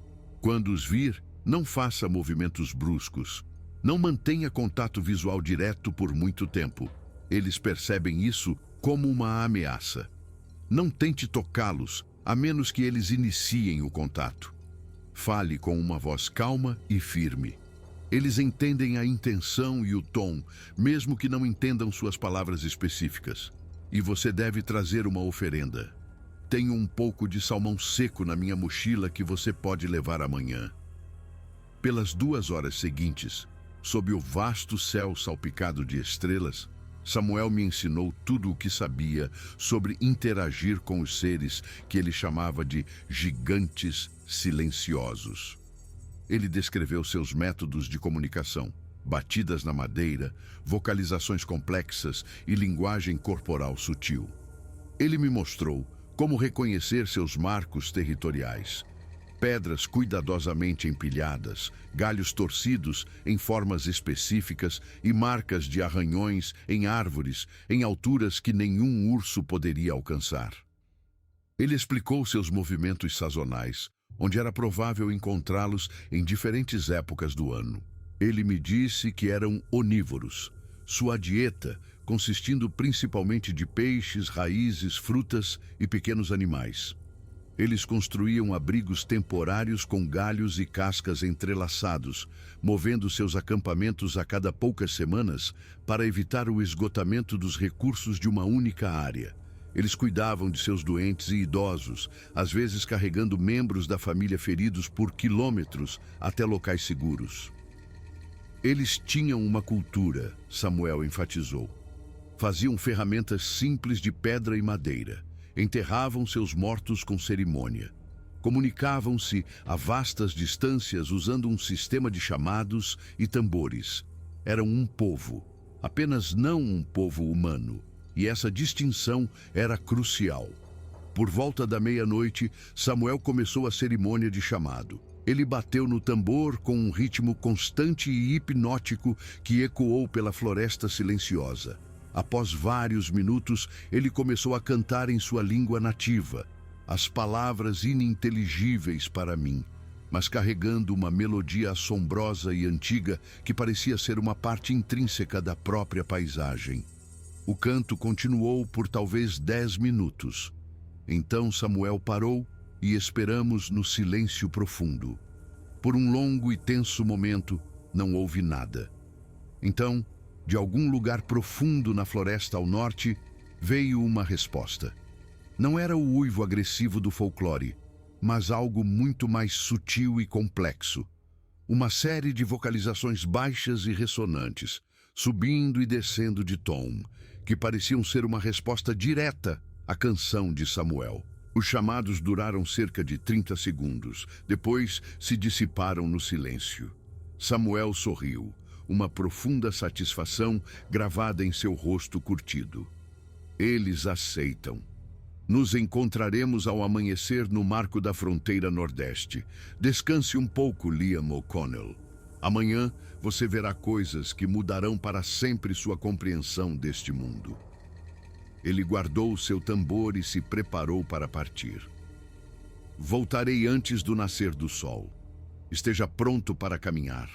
Quando os vir, não faça movimentos bruscos. Não mantenha contato visual direto por muito tempo. Eles percebem isso como uma ameaça. Não tente tocá-los, a menos que eles iniciem o contato. Fale com uma voz calma e firme. Eles entendem a intenção e o tom, mesmo que não entendam suas palavras específicas. E você deve trazer uma oferenda. Tenho um pouco de salmão seco na minha mochila que você pode levar amanhã. Pelas 2 horas seguintes, sob o vasto céu salpicado de estrelas, Samuel me ensinou tudo o que sabia sobre interagir com os seres que ele chamava de gigantes silenciosos. Ele descreveu seus métodos de comunicação, batidas na madeira, vocalizações complexas e linguagem corporal sutil. Ele me mostrou como reconhecer seus marcos territoriais. Pedras cuidadosamente empilhadas, galhos torcidos em formas específicas e marcas de arranhões em árvores em alturas que nenhum urso poderia alcançar. Ele explicou seus movimentos sazonais, onde era provável encontrá-los em diferentes épocas do ano. Ele me disse que eram onívoros. Sua dieta, consistindo principalmente de peixes, raízes, frutas e pequenos animais. Eles construíam abrigos temporários com galhos e cascas entrelaçados, movendo seus acampamentos a cada poucas semanas para evitar o esgotamento dos recursos de uma única área. Eles cuidavam de seus doentes e idosos, às vezes carregando membros da família feridos por quilômetros até locais seguros. Eles tinham uma cultura, Samuel enfatizou. Faziam ferramentas simples de pedra e madeira. Enterravam seus mortos com cerimônia. Comunicavam-se a vastas distâncias usando um sistema de chamados e tambores. Eram um povo, apenas não um povo humano, e essa distinção era crucial. Por volta da meia-noite, Samuel começou a cerimônia de chamado. Ele bateu no tambor com um ritmo constante e hipnótico que ecoou pela floresta silenciosa. Após vários minutos, ele começou a cantar em sua língua nativa, as palavras ininteligíveis para mim, mas carregando uma melodia assombrosa e antiga que parecia ser uma parte intrínseca da própria paisagem. O canto continuou por talvez 10 minutos. Então Samuel parou e esperamos no silêncio profundo. Por um longo e tenso momento, não houve nada. Então, de algum lugar profundo na floresta ao norte, veio uma resposta. Não era o uivo agressivo do folclore, mas algo muito mais sutil e complexo. Uma série de vocalizações baixas e ressonantes, subindo e descendo de tom, que pareciam ser uma resposta direta à canção de Samuel. Os chamados duraram cerca de 30 segundos, depois se dissiparam no silêncio. Samuel sorriu, uma profunda satisfação gravada em seu rosto curtido. Eles aceitam. Nos encontraremos ao amanhecer no marco da fronteira nordeste. Descanse um pouco, Liam O'Connell. Amanhã você verá coisas que mudarão para sempre sua compreensão deste mundo. Ele guardou seu tambor e se preparou para partir. Voltarei antes do nascer do sol. Esteja pronto para caminhar.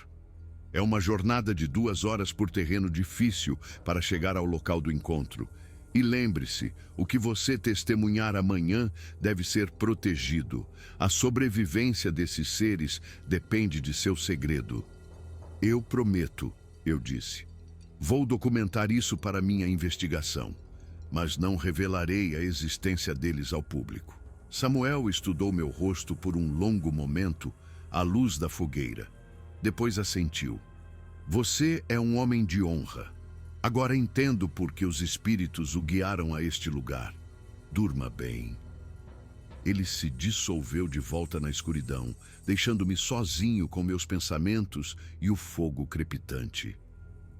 É uma jornada de 2 horas por terreno difícil para chegar ao local do encontro. E lembre-se, o que você testemunhar amanhã deve ser protegido. A sobrevivência desses seres depende de seu segredo. Eu prometo, eu disse. Vou documentar isso para minha investigação, mas não revelarei a existência deles ao público. Samuel estudou meu rosto por um longo momento, à luz da fogueira. Depois assentiu. Você é um homem de honra. Agora entendo por que os espíritos o guiaram a este lugar. Durma bem. Ele se dissolveu de volta na escuridão, deixando-me sozinho com meus pensamentos e o fogo crepitante.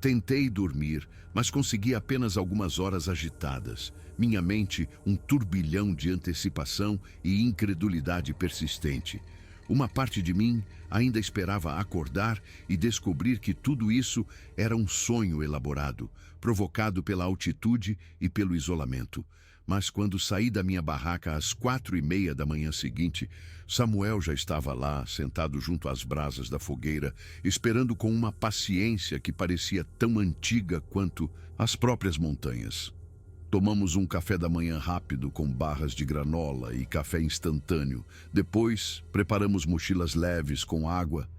Tentei dormir, mas consegui apenas algumas horas agitadas. Minha mente, um turbilhão de antecipação e incredulidade persistente. Uma parte de mim ainda esperava acordar e descobrir que tudo isso era um sonho elaborado, provocado pela altitude e pelo isolamento. Mas quando saí da minha barraca às 4:30 da manhã seguinte, Samuel já estava lá, sentado junto às brasas da fogueira, esperando com uma paciência que parecia tão antiga quanto as próprias montanhas. Tomamos um café da manhã rápido com barras de granola e café instantâneo. Depois, preparamos mochilas leves com água,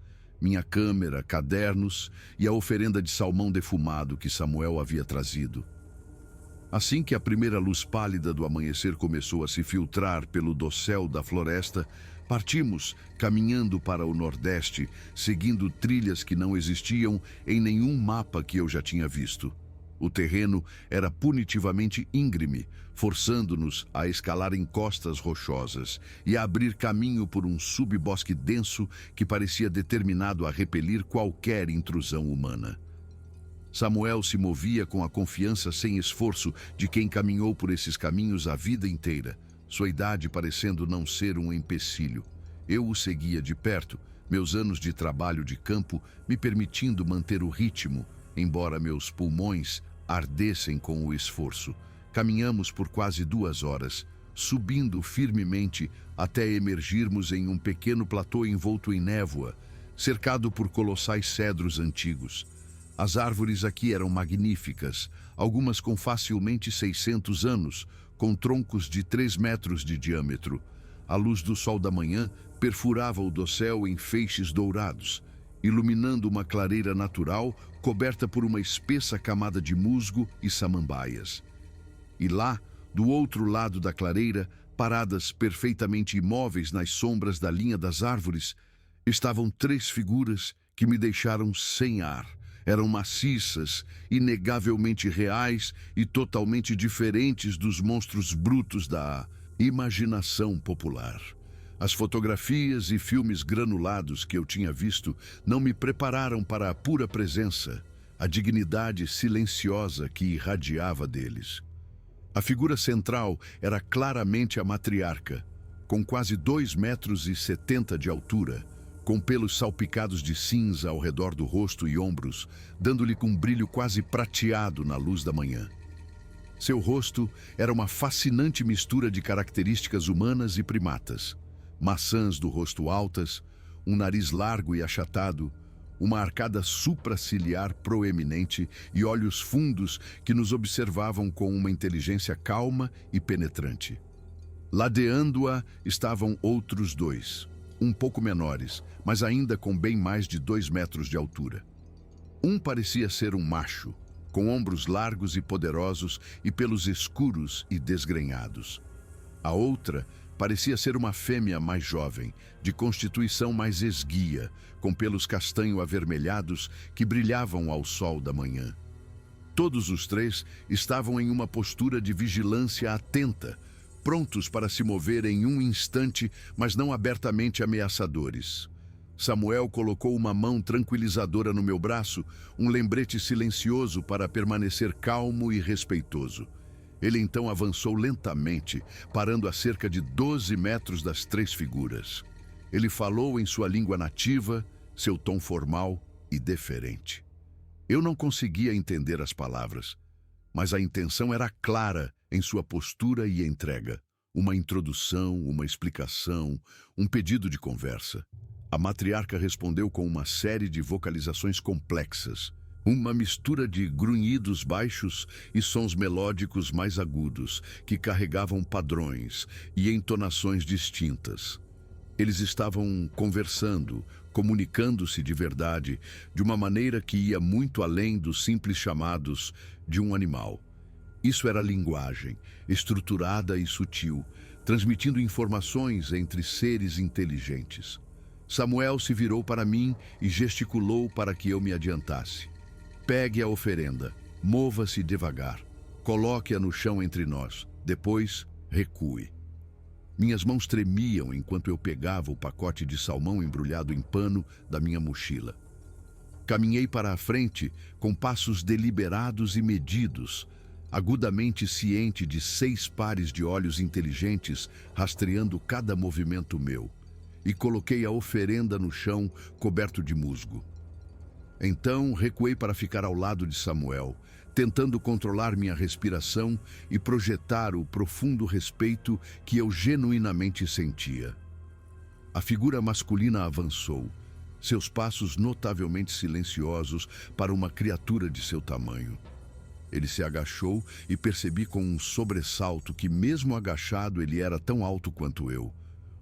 minha câmera, cadernos e a oferenda de salmão defumado que Samuel havia trazido. Assim que a primeira luz pálida do amanhecer começou a se filtrar pelo dossel da floresta, partimos, caminhando para o nordeste, seguindo trilhas que não existiam em nenhum mapa que eu já tinha visto. O terreno era punitivamente íngreme, forçando-nos a escalar encostas rochosas e a abrir caminho por um subbosque denso que parecia determinado a repelir qualquer intrusão humana. Samuel se movia com a confiança sem esforço de quem caminhou por esses caminhos a vida inteira, sua idade parecendo não ser um empecilho. Eu o seguia de perto, meus anos de trabalho de campo me permitindo manter o ritmo, embora meus pulmões ardessem com o esforço. Caminhamos por quase 2 horas, subindo firmemente até emergirmos em um pequeno platô envolto em névoa, cercado por colossais cedros antigos. As árvores aqui eram magníficas, algumas com facilmente 600 anos, com troncos de 3 metros de diâmetro. A luz do sol da manhã perfurava o dossel em feixes dourados, iluminando uma clareira natural coberta por uma espessa camada de musgo e samambaias. E lá, do outro lado da clareira, paradas perfeitamente imóveis nas sombras da linha das árvores, estavam 3 figuras que me deixaram sem ar. Eram maciças, inegavelmente reais e totalmente diferentes dos monstros brutos da imaginação popular. As fotografias e filmes granulados que eu tinha visto não me prepararam para a pura presença, a dignidade silenciosa que irradiava deles. A figura central era claramente a matriarca, com quase 2,70 metros de altura, com pelos salpicados de cinza ao redor do rosto e ombros, dando-lhe um brilho quase prateado na luz da manhã. Seu rosto era uma fascinante mistura de características humanas e primatas. Maçãs do rosto altas, um nariz largo e achatado, uma arcada supraciliar proeminente e olhos fundos que nos observavam com uma inteligência calma e penetrante. Ladeando-a estavam outros 2, um pouco menores, mas ainda com bem mais de 2 metros de altura. Um parecia ser um macho, com ombros largos e poderosos e pelos escuros e desgrenhados. A outra parecia ser uma fêmea mais jovem, de constituição mais esguia, com pelos castanho-avermelhados que brilhavam ao sol da manhã. Todos os 3 estavam em uma postura de vigilância atenta, prontos para se mover em um instante, mas não abertamente ameaçadores. Samuel colocou uma mão tranquilizadora no meu braço, um lembrete silencioso para permanecer calmo e respeitoso. Ele então avançou lentamente, parando a cerca de 12 metros das 3 figuras. Ele falou em sua língua nativa, seu tom formal, e deferente. Eu não conseguia entender as palavras, mas a intenção era clara em sua postura e entrega. Uma introdução, uma explicação, um pedido de conversa. A matriarca respondeu com uma série de vocalizações complexas, uma mistura de grunhidos baixos e sons melódicos mais agudos, que carregavam padrões e entonações distintas. Eles estavam conversando, comunicando-se de verdade, de uma maneira que ia muito além dos simples chamados de um animal. Isso era linguagem, estruturada e sutil, transmitindo informações entre seres inteligentes. Samuel se virou para mim e gesticulou para que eu me adiantasse. Pegue a oferenda, mova-se devagar, coloque-a no chão entre nós, depois recue. Minhas mãos tremiam enquanto eu pegava o pacote de salmão embrulhado em pano da minha mochila. Caminhei para a frente com passos deliberados e medidos, agudamente ciente de 6 pares de olhos inteligentes rastreando cada movimento meu, e coloquei a oferenda no chão coberto de musgo. Então recuei para ficar ao lado de Samuel, tentando controlar minha respiração e projetar o profundo respeito que eu genuinamente sentia. A figura masculina avançou, seus passos notavelmente silenciosos para uma criatura de seu tamanho. Ele se agachou e percebi com um sobressalto que, mesmo agachado, ele era tão alto quanto eu.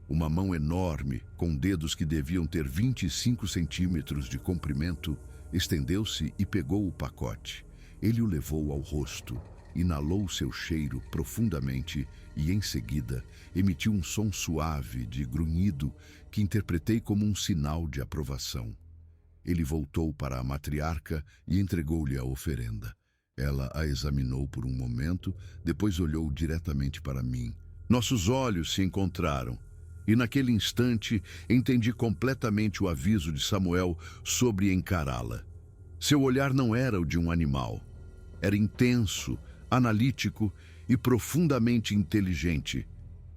Uma mão enorme, com dedos que deviam ter 25 centímetros de comprimento, estendeu-se e pegou o pacote. Ele o levou ao rosto, inalou seu cheiro profundamente e, em seguida, emitiu um som suave de grunhido que interpretei como um sinal de aprovação. Ele voltou para a matriarca e entregou-lhe a oferenda. Ela a examinou por um momento, depois olhou diretamente para mim. Nossos olhos se encontraram, e naquele instante entendi completamente o aviso de Samuel sobre encará-la. Seu olhar não era o de um animal. Era intenso, analítico e profundamente inteligente,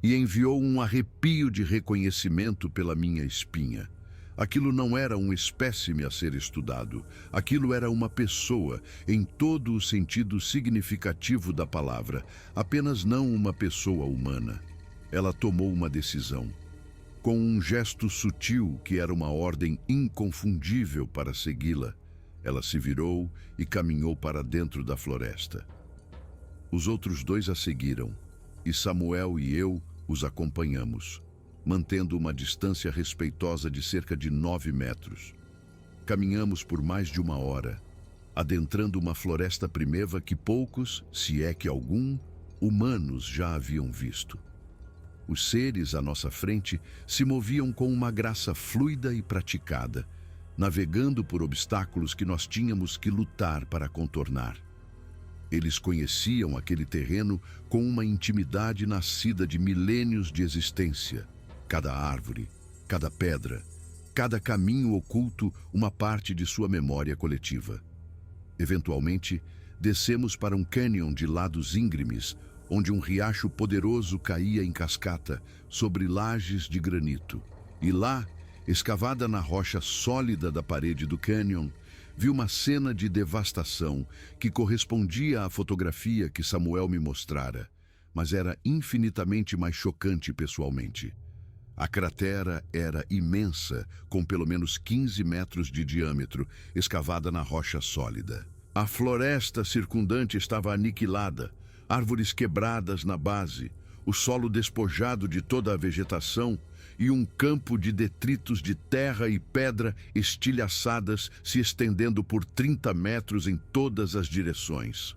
e enviou um arrepio de reconhecimento pela minha espinha. Aquilo não era um espécime a ser estudado. Aquilo era uma pessoa, em todo o sentido significativo da palavra, apenas não uma pessoa humana. Ela tomou uma decisão. Com um gesto sutil que era uma ordem inconfundível para segui-la, ela se virou e caminhou para dentro da floresta. Os outros 2 a seguiram, e Samuel e eu os acompanhamos, mantendo uma distância respeitosa de cerca de 9 metros. Caminhamos por mais de 1 hora, adentrando uma floresta primeva que poucos, se é que algum, humanos já haviam visto. Os seres à nossa frente se moviam com uma graça fluida e praticada, navegando por obstáculos que nós tínhamos que lutar para contornar. Eles conheciam aquele terreno com uma intimidade nascida de milênios de existência. Cada árvore, cada pedra, cada caminho oculto uma parte de sua memória coletiva. Eventualmente, descemos para um cânion de lados íngremes, onde um riacho poderoso caía em cascata sobre lajes de granito. E lá, escavada na rocha sólida da parede do cânion, vi uma cena de devastação que correspondia à fotografia que Samuel me mostrara, mas era infinitamente mais chocante pessoalmente. A cratera era imensa, com pelo menos 15 metros de diâmetro, escavada na rocha sólida. A floresta circundante estava aniquilada, árvores quebradas na base, o solo despojado de toda a vegetação e um campo de detritos de terra e pedra estilhaçadas se estendendo por 30 metros em todas as direções.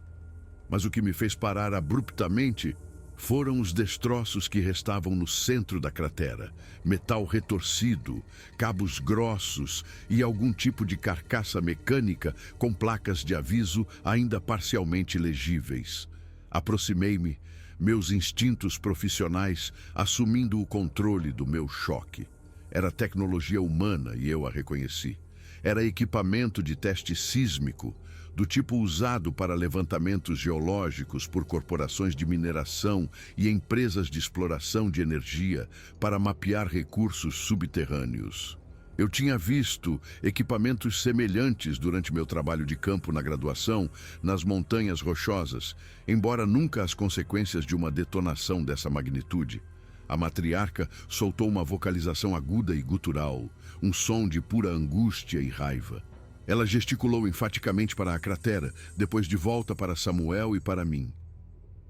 Mas o que me fez parar abruptamente foram os destroços que restavam no centro da cratera, metal retorcido, cabos grossos e algum tipo de carcaça mecânica com placas de aviso ainda parcialmente legíveis. Aproximei-me, meus instintos profissionais assumindo o controle do meu choque. Era tecnologia humana e eu a reconheci. Era equipamento de teste sísmico, do tipo usado para levantamentos geológicos por corporações de mineração e empresas de exploração de energia para mapear recursos subterrâneos. Eu tinha visto equipamentos semelhantes durante meu trabalho de campo na graduação, nas Montanhas Rochosas, embora nunca as consequências de uma detonação dessa magnitude. A matriarca soltou uma vocalização aguda e gutural, um som de pura angústia e raiva. Ela gesticulou enfaticamente para a cratera, depois de volta para Samuel e para mim.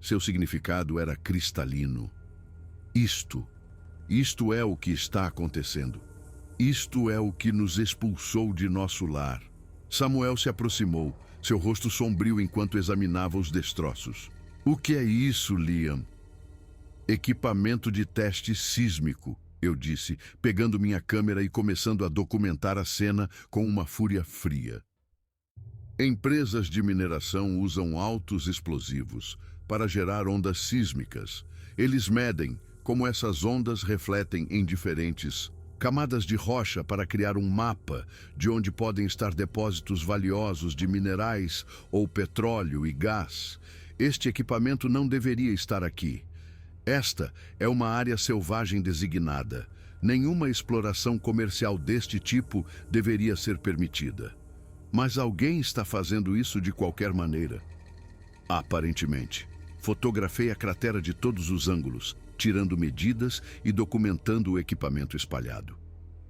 Seu significado era cristalino. Isto é o que está acontecendo. Isto é o que nos expulsou de nosso lar. Samuel se aproximou, seu rosto sombrio enquanto examinava os destroços. O que é isso, Liam? Equipamento de teste sísmico, eu disse, pegando minha câmera e começando a documentar a cena com uma fúria fria. Empresas de mineração usam altos explosivos para gerar ondas sísmicas. Eles medem como essas ondas refletem em diferentes camadas de rocha para criar um mapa de onde podem estar depósitos valiosos de minerais ou petróleo e gás. Este equipamento não deveria estar aqui. Esta é uma área selvagem designada. Nenhuma exploração comercial deste tipo deveria ser permitida. Mas alguém está fazendo isso de qualquer maneira. Aparentemente. Fotografei a cratera de todos os ângulos, tirando medidas e documentando o equipamento espalhado.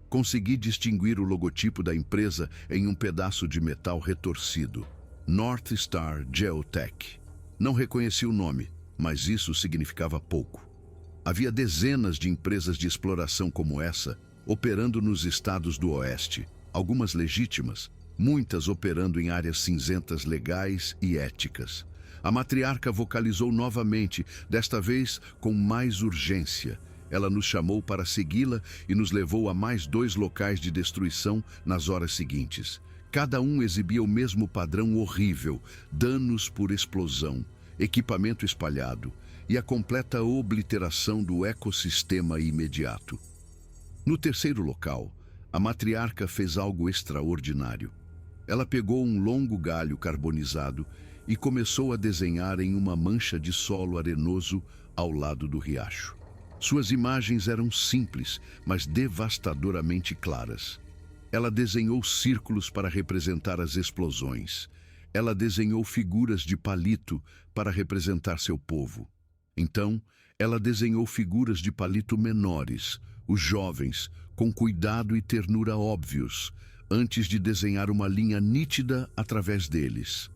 Consegui distinguir o logotipo da empresa em um pedaço de metal retorcido. North Star Geotech. Não reconheci o nome, mas isso significava pouco. Havia dezenas de empresas de exploração como essa, operando nos estados do Oeste, algumas legítimas, muitas operando em áreas cinzentas legais e éticas. A matriarca vocalizou novamente, desta vez com mais urgência. Ela nos chamou para segui-la e nos levou a mais 2 locais de destruição nas horas seguintes. Cada um exibia o mesmo padrão horrível: danos por explosão, equipamento espalhado e a completa obliteração do ecossistema imediato. No terceiro local, a matriarca fez algo extraordinário. Ela pegou um longo galho carbonizado e começou a desenhar em uma mancha de solo arenoso ao lado do riacho. Suas imagens eram simples, mas devastadoramente claras. Ela desenhou círculos para representar as explosões. Ela desenhou figuras de palito para representar seu povo. Então, ela desenhou figuras de palito menores, os jovens, com cuidado e ternura óbvios, antes de desenhar uma linha nítida através deles.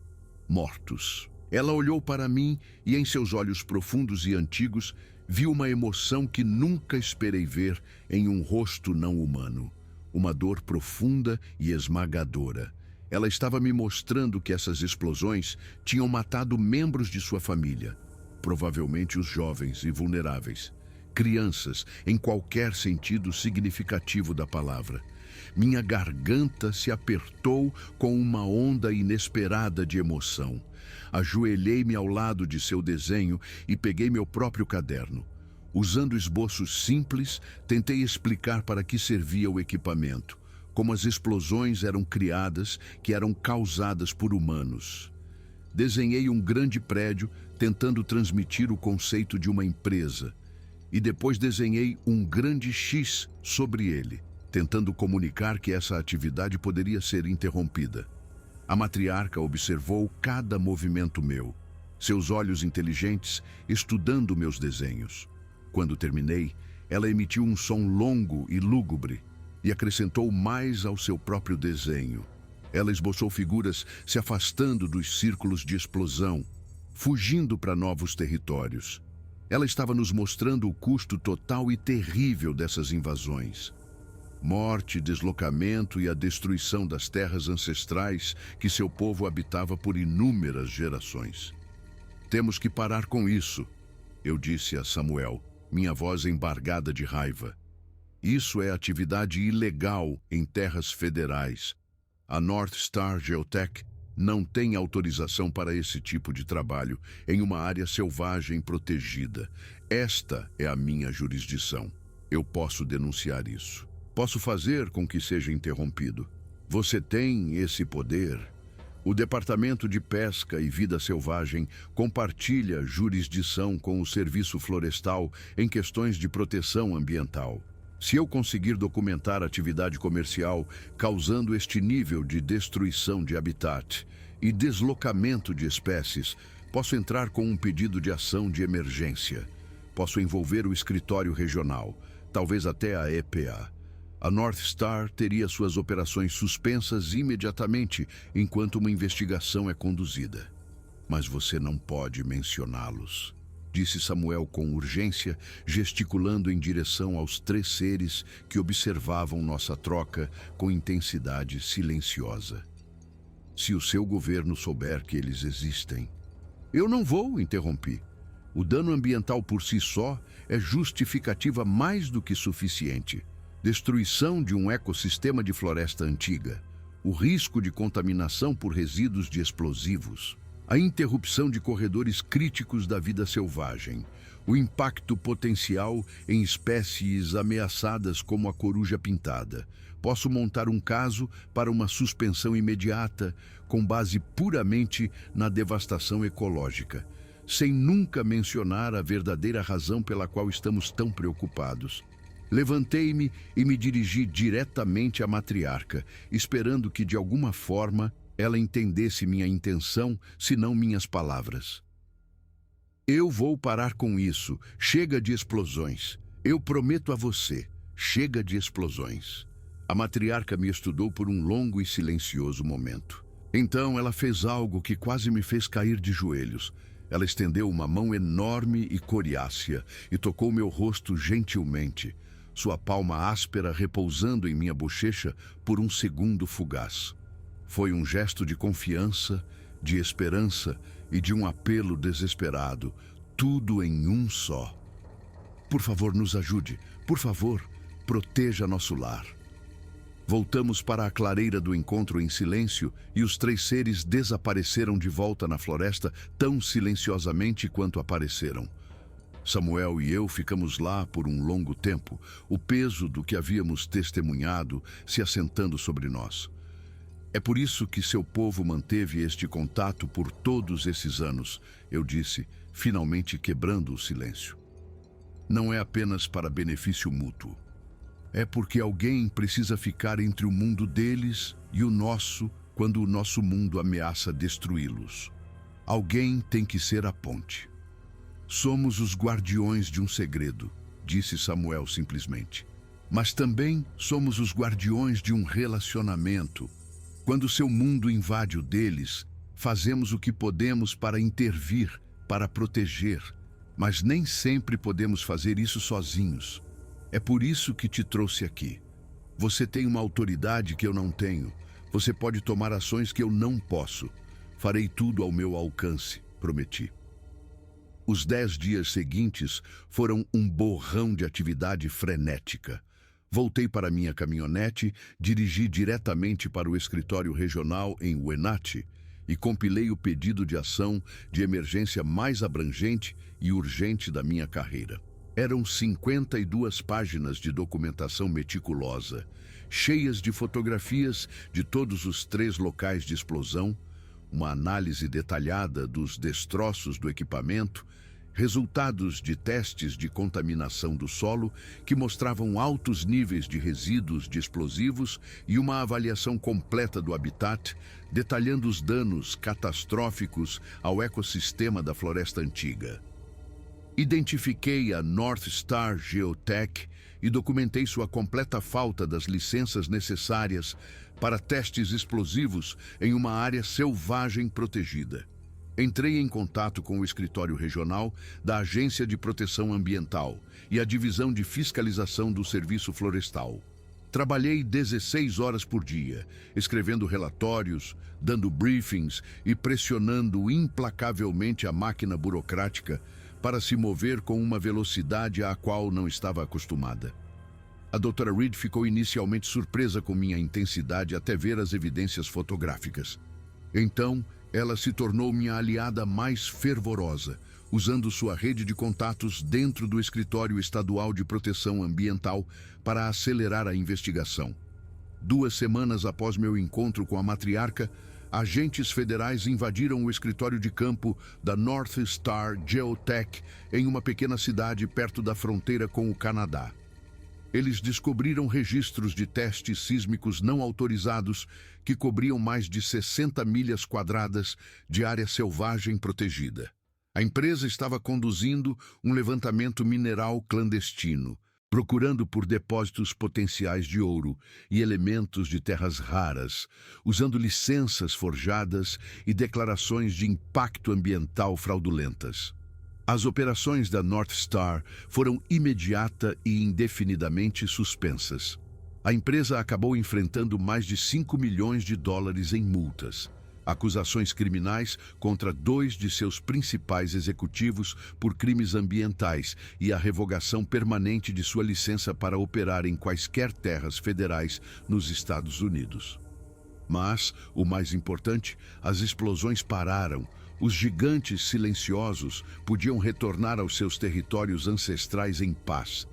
Mortos. Ela olhou para mim e em seus olhos profundos e antigos viu uma emoção que nunca esperei ver em um rosto não humano. Uma dor profunda e esmagadora. Ela estava me mostrando que essas explosões tinham matado membros de sua família, provavelmente os jovens e vulneráveis, crianças em qualquer sentido significativo da palavra. Minha garganta se apertou com uma onda inesperada de emoção. Ajoelhei-me ao lado de seu desenho e peguei meu próprio caderno. Usando esboços simples, tentei explicar para que servia o equipamento, como as explosões eram criadas, que eram causadas por humanos. Desenhei um grande prédio, tentando transmitir o conceito de uma empresa, e depois desenhei um grande X sobre ele, tentando comunicar que essa atividade poderia ser interrompida. A matriarca observou cada movimento meu, seus olhos inteligentes estudando meus desenhos. Quando terminei, ela emitiu um som longo e lúgubre e acrescentou mais ao seu próprio desenho. Ela esboçou figuras se afastando dos círculos de explosão, fugindo para novos territórios. Ela estava nos mostrando o custo total e terrível dessas invasões. Morte, deslocamento e a destruição das terras ancestrais que seu povo habitava por inúmeras gerações. Temos que parar com isso, eu disse a Samuel, minha voz embargada de raiva. Isso é atividade ilegal em terras federais. A North Star Geotech não tem autorização para esse tipo de trabalho em uma área selvagem protegida. Esta é a minha jurisdição. Eu posso denunciar isso. Posso fazer com que seja interrompido. Você tem esse poder. O Departamento de Pesca e Vida Selvagem compartilha jurisdição com o Serviço Florestal em questões de proteção ambiental. Se eu conseguir documentar a atividade comercial causando este nível de destruição de habitat e deslocamento de espécies, posso entrar com um pedido de ação de emergência. Posso envolver o escritório regional, talvez até a EPA. A North Star teria suas operações suspensas imediatamente enquanto uma investigação é conduzida. Mas você não pode mencioná-los, disse Samuel com urgência, gesticulando em direção aos 3 seres que observavam nossa troca com intensidade silenciosa. Se o seu governo souber que eles existem... Eu não vou, interrompi. O dano ambiental por si só é justificativa mais do que suficiente. Destruição de um ecossistema de floresta antiga, o risco de contaminação por resíduos de explosivos, a interrupção de corredores críticos da vida selvagem, o impacto potencial em espécies ameaçadas como a coruja pintada. Posso montar um caso para uma suspensão imediata, com base puramente na devastação ecológica, sem nunca mencionar a verdadeira razão pela qual estamos tão preocupados. Levantei-me e me dirigi diretamente à matriarca, esperando que, de alguma forma, ela entendesse minha intenção, se não minhas palavras. Eu vou parar com isso. Chega de explosões. Eu prometo a você. Chega de explosões. A matriarca me estudou por um longo e silencioso momento. Então ela fez algo que quase me fez cair de joelhos. Ela estendeu uma mão enorme e coriácea e tocou meu rosto gentilmente, sua palma áspera repousando em minha bochecha por um segundo fugaz. Foi um gesto de confiança, de esperança e de um apelo desesperado, tudo em um só. Por favor, nos ajude. Por favor, proteja nosso lar. Voltamos para a clareira do encontro em silêncio e os 3 seres desapareceram de volta na floresta tão silenciosamente quanto apareceram. Samuel e eu ficamos lá por um longo tempo, o peso do que havíamos testemunhado se assentando sobre nós. É por isso que seu povo manteve este contato por todos esses anos, eu disse, finalmente quebrando o silêncio. Não é apenas para benefício mútuo. É porque alguém precisa ficar entre o mundo deles e o nosso quando o nosso mundo ameaça destruí-los. Alguém tem que ser a ponte. Somos os guardiões de um segredo, disse Samuel simplesmente. Mas também somos os guardiões de um relacionamento. Quando seu mundo invade o deles, fazemos o que podemos para intervir, para proteger. Mas nem sempre podemos fazer isso sozinhos. É por isso que te trouxe aqui. Você tem uma autoridade que eu não tenho. Você pode tomar ações que eu não posso. Farei tudo ao meu alcance, prometi. Os 10 dias seguintes foram um borrão de atividade frenética. Voltei para minha caminhonete, dirigi diretamente para o escritório regional em Wenatchee e compilei o pedido de ação de emergência mais abrangente e urgente da minha carreira. Eram 52 páginas de documentação meticulosa, cheias de fotografias de todos os 3 locais de explosão, uma análise detalhada dos destroços do equipamento, resultados de testes de contaminação do solo que mostravam altos níveis de resíduos de explosivos e uma avaliação completa do habitat, detalhando os danos catastróficos ao ecossistema da floresta antiga. Identifiquei a North Star Geotech e documentei sua completa falta das licenças necessárias para testes explosivos em uma área selvagem protegida. Entrei em contato com o escritório regional da Agência de Proteção Ambiental e a Divisão de Fiscalização do Serviço Florestal. Trabalhei 16 horas por dia, escrevendo relatórios, dando briefings e pressionando implacavelmente a máquina burocrática para se mover com uma velocidade à qual não estava acostumada. A Dra. Reed ficou inicialmente surpresa com minha intensidade até ver as evidências fotográficas. Então, ela se tornou minha aliada mais fervorosa, usando sua rede de contatos dentro do Escritório Estadual de Proteção Ambiental para acelerar a investigação. 2 semanas após meu encontro com a matriarca, agentes federais invadiram o escritório de campo da North Star Geotech em uma pequena cidade perto da fronteira com o Canadá. Eles descobriram registros de testes sísmicos não autorizados que cobriam mais de 60 milhas quadradas de área selvagem protegida. A empresa estava conduzindo um levantamento mineral clandestino, procurando por depósitos potenciais de ouro e elementos de terras raras, usando licenças forjadas e declarações de impacto ambiental fraudulentas. As operações da North Star foram imediata e indefinidamente suspensas. A empresa acabou enfrentando mais de 5 milhões de dólares em multas, acusações criminais contra 2 de seus principais executivos por crimes ambientais e a revogação permanente de sua licença para operar em quaisquer terras federais nos Estados Unidos. Mas, o mais importante, as explosões pararam. Os gigantes silenciosos podiam retornar aos seus territórios ancestrais em paz.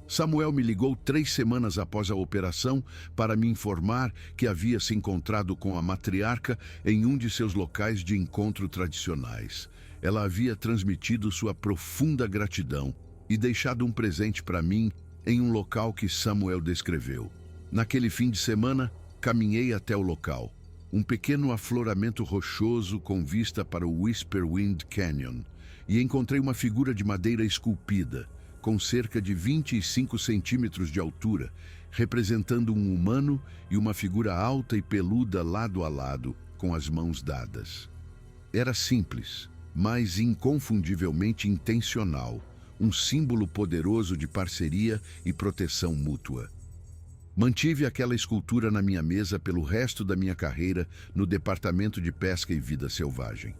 Samuel me ligou 3 semanas após a operação para me informar que havia se encontrado com a matriarca em um de seus locais de encontro tradicionais. Ela havia transmitido sua profunda gratidão e deixado um presente para mim em um local que Samuel descreveu. Naquele fim de semana, caminhei até o local. Um pequeno afloramento rochoso com vista para o Whisperwind Canyon, e encontrei uma figura de madeira esculpida, com cerca de 25 centímetros de altura, representando um humano e uma figura alta e peluda lado a lado, com as mãos dadas. Era simples, mas inconfundivelmente intencional, um símbolo poderoso de parceria e proteção mútua. Mantive aquela escultura na minha mesa pelo resto da minha carreira no Departamento de Pesca e Vida Selvagem.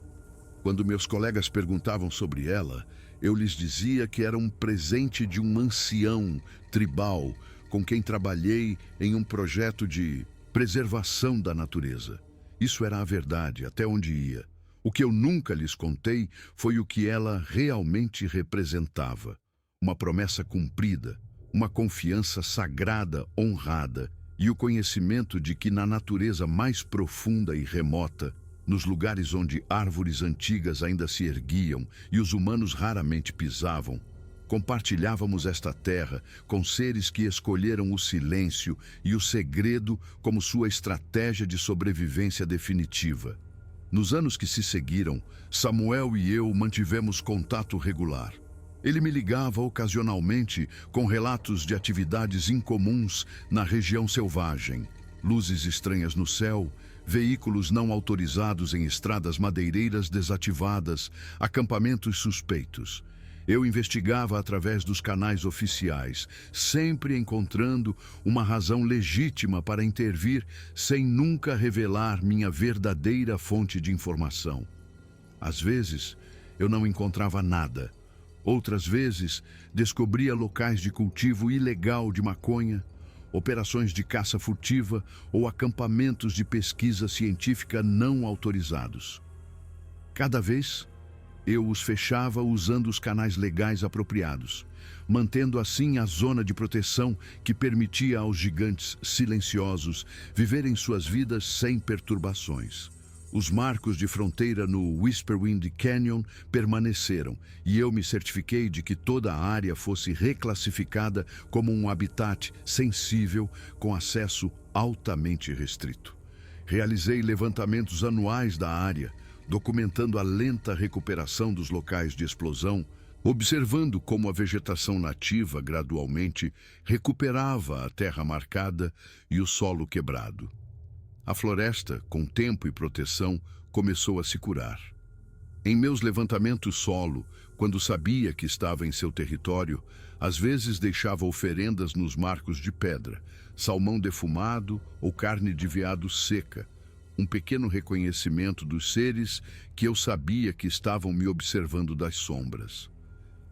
Quando meus colegas perguntavam sobre ela, eu lhes dizia que era um presente de um ancião tribal com quem trabalhei em um projeto de preservação da natureza. Isso era a verdade, até onde ia. O que eu nunca lhes contei foi o que ela realmente representava. Uma promessa cumprida, uma confiança sagrada, honrada, e o conhecimento de que na natureza mais profunda e remota, nos lugares onde árvores antigas ainda se erguiam e os humanos raramente pisavam, compartilhávamos esta terra com seres que escolheram o silêncio e o segredo como sua estratégia de sobrevivência definitiva. Nos anos que se seguiram, Samuel e eu mantivemos contato regular. Ele me ligava ocasionalmente com relatos de atividades incomuns na região selvagem, luzes estranhas no céu, veículos não autorizados em estradas madeireiras desativadas, acampamentos suspeitos. Eu investigava através dos canais oficiais, sempre encontrando uma razão legítima para intervir sem nunca revelar minha verdadeira fonte de informação. Às vezes, eu não encontrava nada. Outras vezes, descobria locais de cultivo ilegal de maconha, operações de caça furtiva ou acampamentos de pesquisa científica não autorizados. Cada vez, eu os fechava usando os canais legais apropriados, mantendo assim a zona de proteção que permitia aos gigantes silenciosos viverem suas vidas sem perturbações. Os marcos de fronteira no Whisperwind Canyon permaneceram e eu me certifiquei de que toda a área fosse reclassificada como um habitat sensível com acesso altamente restrito. Realizei levantamentos anuais da área, documentando a lenta recuperação dos locais de explosão, observando como a vegetação nativa gradualmente recuperava a terra marcada e o solo quebrado. A floresta, com tempo e proteção, começou a se curar. Em meus levantamentos solo, quando sabia que estava em seu território, às vezes deixava oferendas nos marcos de pedra, salmão defumado ou carne de veado seca, um pequeno reconhecimento dos seres que eu sabia que estavam me observando das sombras.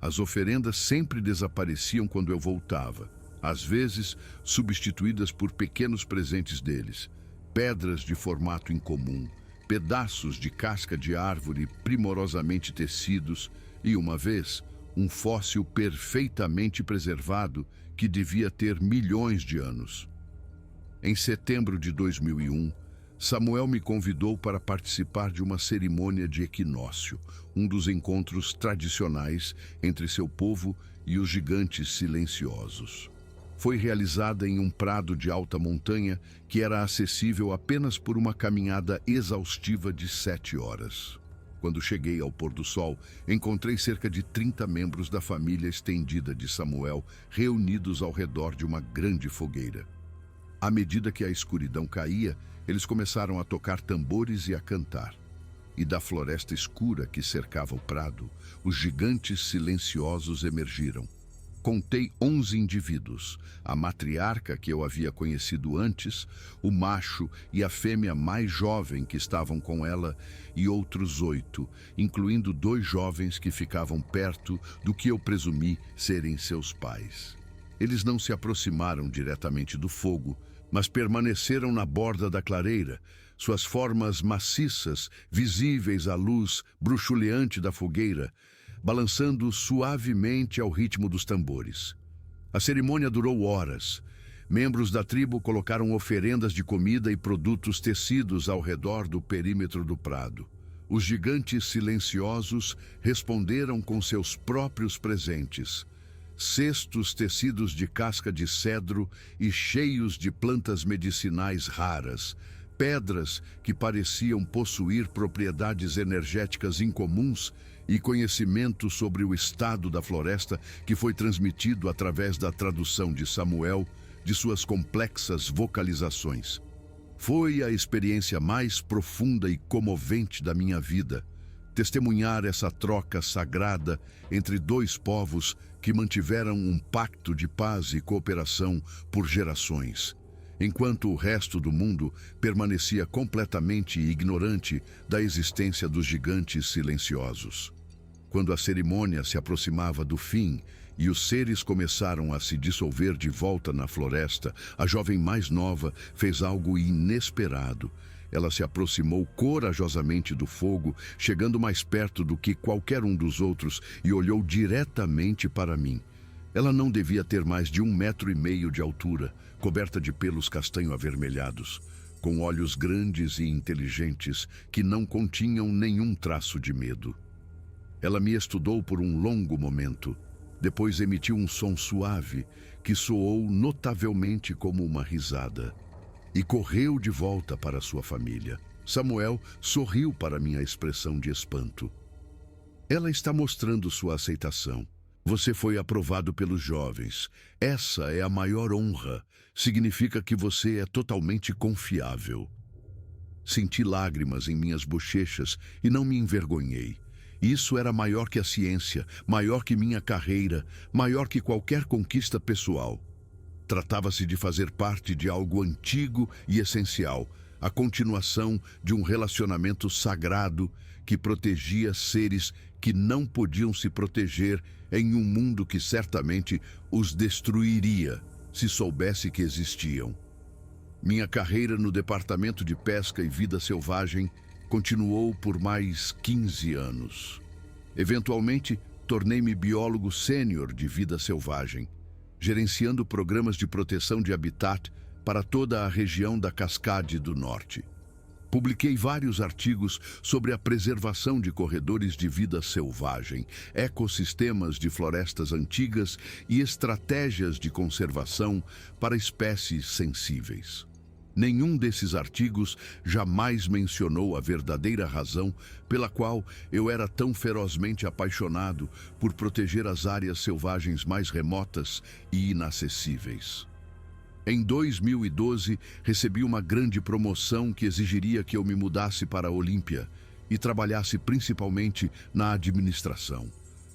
As oferendas sempre desapareciam quando eu voltava, às vezes substituídas por pequenos presentes deles. Pedras de formato incomum, pedaços de casca de árvore primorosamente tecidos e, uma vez, um fóssil perfeitamente preservado que devia ter milhões de anos. Em setembro de 2001, Samuel me convidou para participar de uma cerimônia de equinócio, um dos encontros tradicionais entre seu povo e os gigantes silenciosos. foi realizada em um prado de alta montanha que era acessível apenas por uma caminhada exaustiva de 7 horas. Quando cheguei ao pôr do sol, encontrei cerca de 30 membros da família estendida de Samuel reunidos ao redor de uma grande fogueira. À medida que a escuridão caía, eles começaram a tocar tambores e a cantar. E da floresta escura que cercava o prado, os gigantes silenciosos emergiram. Contei 11 indivíduos, a matriarca que eu havia conhecido antes, o macho e a fêmea mais jovem que estavam com ela e outros 8, incluindo 2 jovens que ficavam perto do que eu presumi serem seus pais. Eles não se aproximaram diretamente do fogo, mas permaneceram na borda da clareira, suas formas maciças, visíveis à luz bruxuleante da fogueira, balançando suavemente ao ritmo dos tambores. A cerimônia durou horas. Membros da tribo colocaram oferendas de comida e produtos tecidos ao redor do perímetro do prado. Os gigantes silenciosos responderam com seus próprios presentes. Cestos tecidos de casca de cedro e cheios de plantas medicinais raras, pedras que pareciam possuir propriedades energéticas incomuns e conhecimento sobre o estado da floresta que foi transmitido através da tradução de Samuel de suas complexas vocalizações. Foi a experiência mais profunda e comovente da minha vida, testemunhar essa troca sagrada entre 2 povos que mantiveram um pacto de paz e cooperação por gerações, enquanto o resto do mundo permanecia completamente ignorante da existência dos gigantes silenciosos. Quando a cerimônia se aproximava do fim e os seres começaram a se dissolver de volta na floresta, a jovem mais nova fez algo inesperado. Ela se aproximou corajosamente do fogo, chegando mais perto do que qualquer um dos outros e olhou diretamente para mim. Ela não devia ter mais de 1,5 metros de altura, coberta de pelos castanho avermelhados, com olhos grandes e inteligentes que não continham nenhum traço de medo. Ela me estudou por um longo momento. Depois emitiu um som suave que soou notavelmente como uma risada e correu de volta para sua família. Samuel sorriu para minha expressão de espanto. Ela está mostrando sua aceitação. Você foi aprovado pelos jovens. Essa é a maior honra. Significa que você é totalmente confiável. Senti lágrimas em minhas bochechas e não me envergonhei. Isso era maior que a ciência, maior que minha carreira, maior que qualquer conquista pessoal. Tratava-se de fazer parte de algo antigo e essencial, a continuação de um relacionamento sagrado que protegia seres que não podiam se proteger em um mundo que certamente os destruiria se soubesse que existiam. Minha carreira no Departamento de Pesca e Vida Selvagem continuou por mais 15 anos. Eventualmente, tornei-me biólogo sênior de vida selvagem, gerenciando programas de proteção de habitat para toda a região da Cascade do Norte. Publiquei vários artigos sobre a preservação de corredores de vida selvagem, ecossistemas de florestas antigas e estratégias de conservação para espécies sensíveis. Nenhum desses artigos jamais mencionou a verdadeira razão pela qual eu era tão ferozmente apaixonado por proteger as áreas selvagens mais remotas e inacessíveis. Em 2012, recebi uma grande promoção que exigiria que eu me mudasse para a Olímpia e trabalhasse principalmente na administração.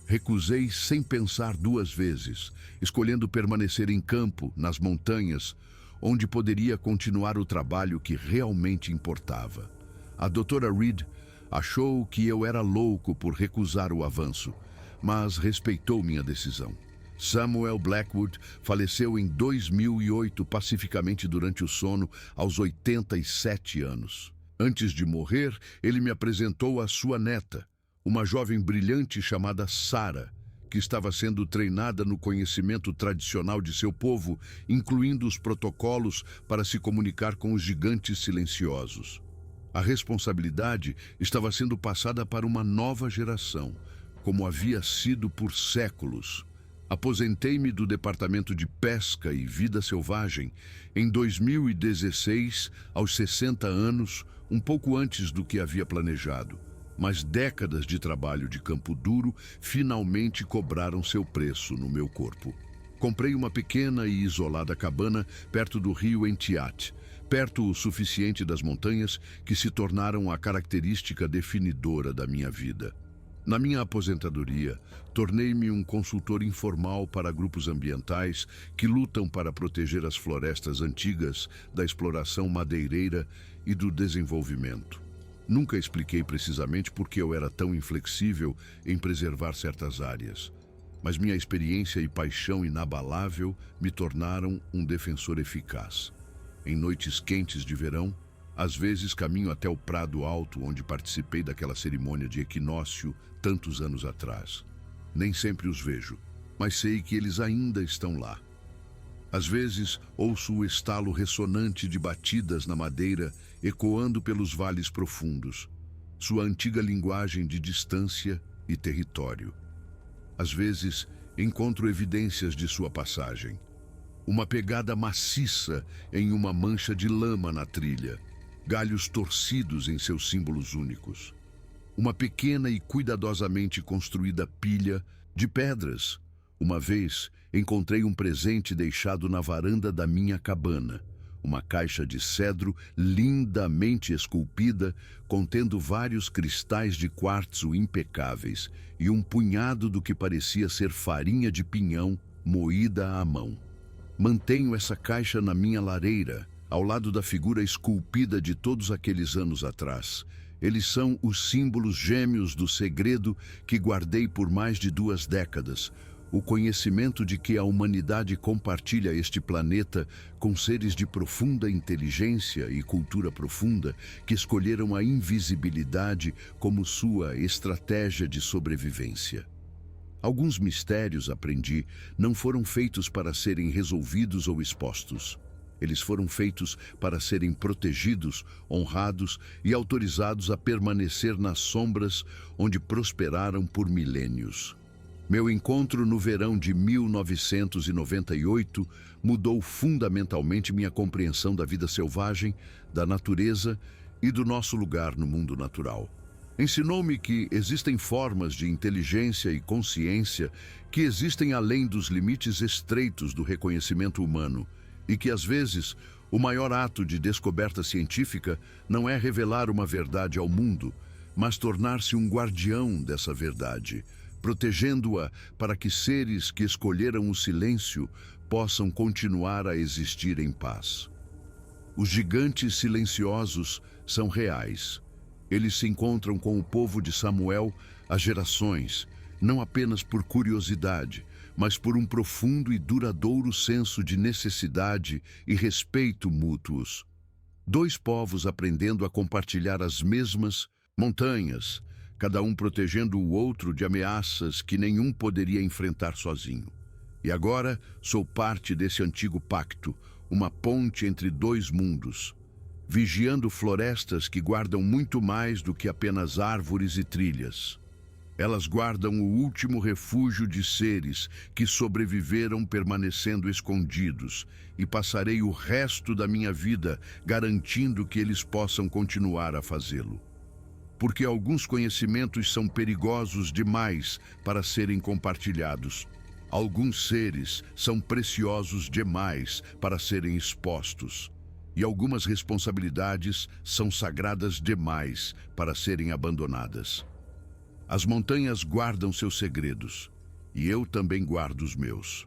Recusei sem pensar 2 vezes, escolhendo permanecer em campo, nas montanhas, onde poderia continuar o trabalho que realmente importava. A doutora Reed achou que eu era louco por recusar o avanço, mas respeitou minha decisão. Samuel Blackwood faleceu em 2008 pacificamente durante o sono, aos 87 anos. Antes de morrer, ele me apresentou a sua neta, uma jovem brilhante chamada Sarah, que estava sendo treinada no conhecimento tradicional de seu povo, incluindo os protocolos para se comunicar com os gigantes silenciosos. A responsabilidade estava sendo passada para uma nova geração, como havia sido por séculos. Aposentei-me do Departamento de Pesca e Vida Selvagem em 2016, aos 60 anos, um pouco antes do que havia planejado. Mas décadas de trabalho de campo duro finalmente cobraram seu preço no meu corpo. Comprei uma pequena e isolada cabana perto do rio Entiat, perto o suficiente das montanhas que se tornaram a característica definidora da minha vida. Na minha aposentadoria, tornei-me um consultor informal para grupos ambientais que lutam para proteger as florestas antigas da exploração madeireira e do desenvolvimento. Nunca expliquei precisamente por que eu era tão inflexível em preservar certas áreas, mas minha experiência e paixão inabalável me tornaram um defensor eficaz. Em noites quentes de verão, às vezes caminho até o Prado Alto, onde participei daquela cerimônia de equinócio tantos anos atrás. Nem sempre os vejo, mas sei que eles ainda estão lá. Às vezes, ouço o estalo ressonante de batidas na madeira ecoando pelos vales profundos, sua antiga linguagem de distância e território. Às vezes, encontro evidências de sua passagem. Uma pegada maciça em uma mancha de lama na trilha, galhos torcidos em seus símbolos únicos. Uma pequena e cuidadosamente construída pilha de pedras. Uma vez, encontrei um presente deixado na varanda da minha cabana. Uma caixa de cedro lindamente esculpida, contendo vários cristais de quartzo impecáveis e um punhado do que parecia ser farinha de pinhão moída à mão. Mantenho essa caixa na minha lareira, ao lado da figura esculpida de todos aqueles anos atrás. Eles são os símbolos gêmeos do segredo que guardei por mais de 2 décadas, o conhecimento de que a humanidade compartilha este planeta com seres de profunda inteligência e cultura profunda que escolheram a invisibilidade como sua estratégia de sobrevivência. Alguns mistérios, aprendi, não foram feitos para serem resolvidos ou expostos. Eles foram feitos para serem protegidos, honrados e autorizados a permanecer nas sombras onde prosperaram por milênios. Meu encontro no verão de 1998 mudou fundamentalmente minha compreensão da vida selvagem, da natureza e do nosso lugar no mundo natural. Ensinou-me que existem formas de inteligência e consciência que existem além dos limites estreitos do reconhecimento humano e que, às vezes, o maior ato de descoberta científica não é revelar uma verdade ao mundo, mas tornar-se um guardião dessa verdade, protegendo-a para que seres que escolheram o silêncio possam continuar a existir em paz. Os gigantes silenciosos são reais. Eles se encontram com o povo de Samuel há gerações, não apenas por curiosidade, mas por um profundo e duradouro senso de necessidade e respeito mútuos. 2 povos aprendendo a compartilhar as mesmas montanhas, cada um protegendo o outro de ameaças que nenhum poderia enfrentar sozinho. E agora sou parte desse antigo pacto, uma ponte entre 2 mundos, vigiando florestas que guardam muito mais do que apenas árvores e trilhas. Elas guardam o último refúgio de seres que sobreviveram permanecendo escondidos, e passarei o resto da minha vida garantindo que eles possam continuar a fazê-lo. Porque alguns conhecimentos são perigosos demais para serem compartilhados. Alguns seres são preciosos demais para serem expostos. E algumas responsabilidades são sagradas demais para serem abandonadas. As montanhas guardam seus segredos, e eu também guardo os meus.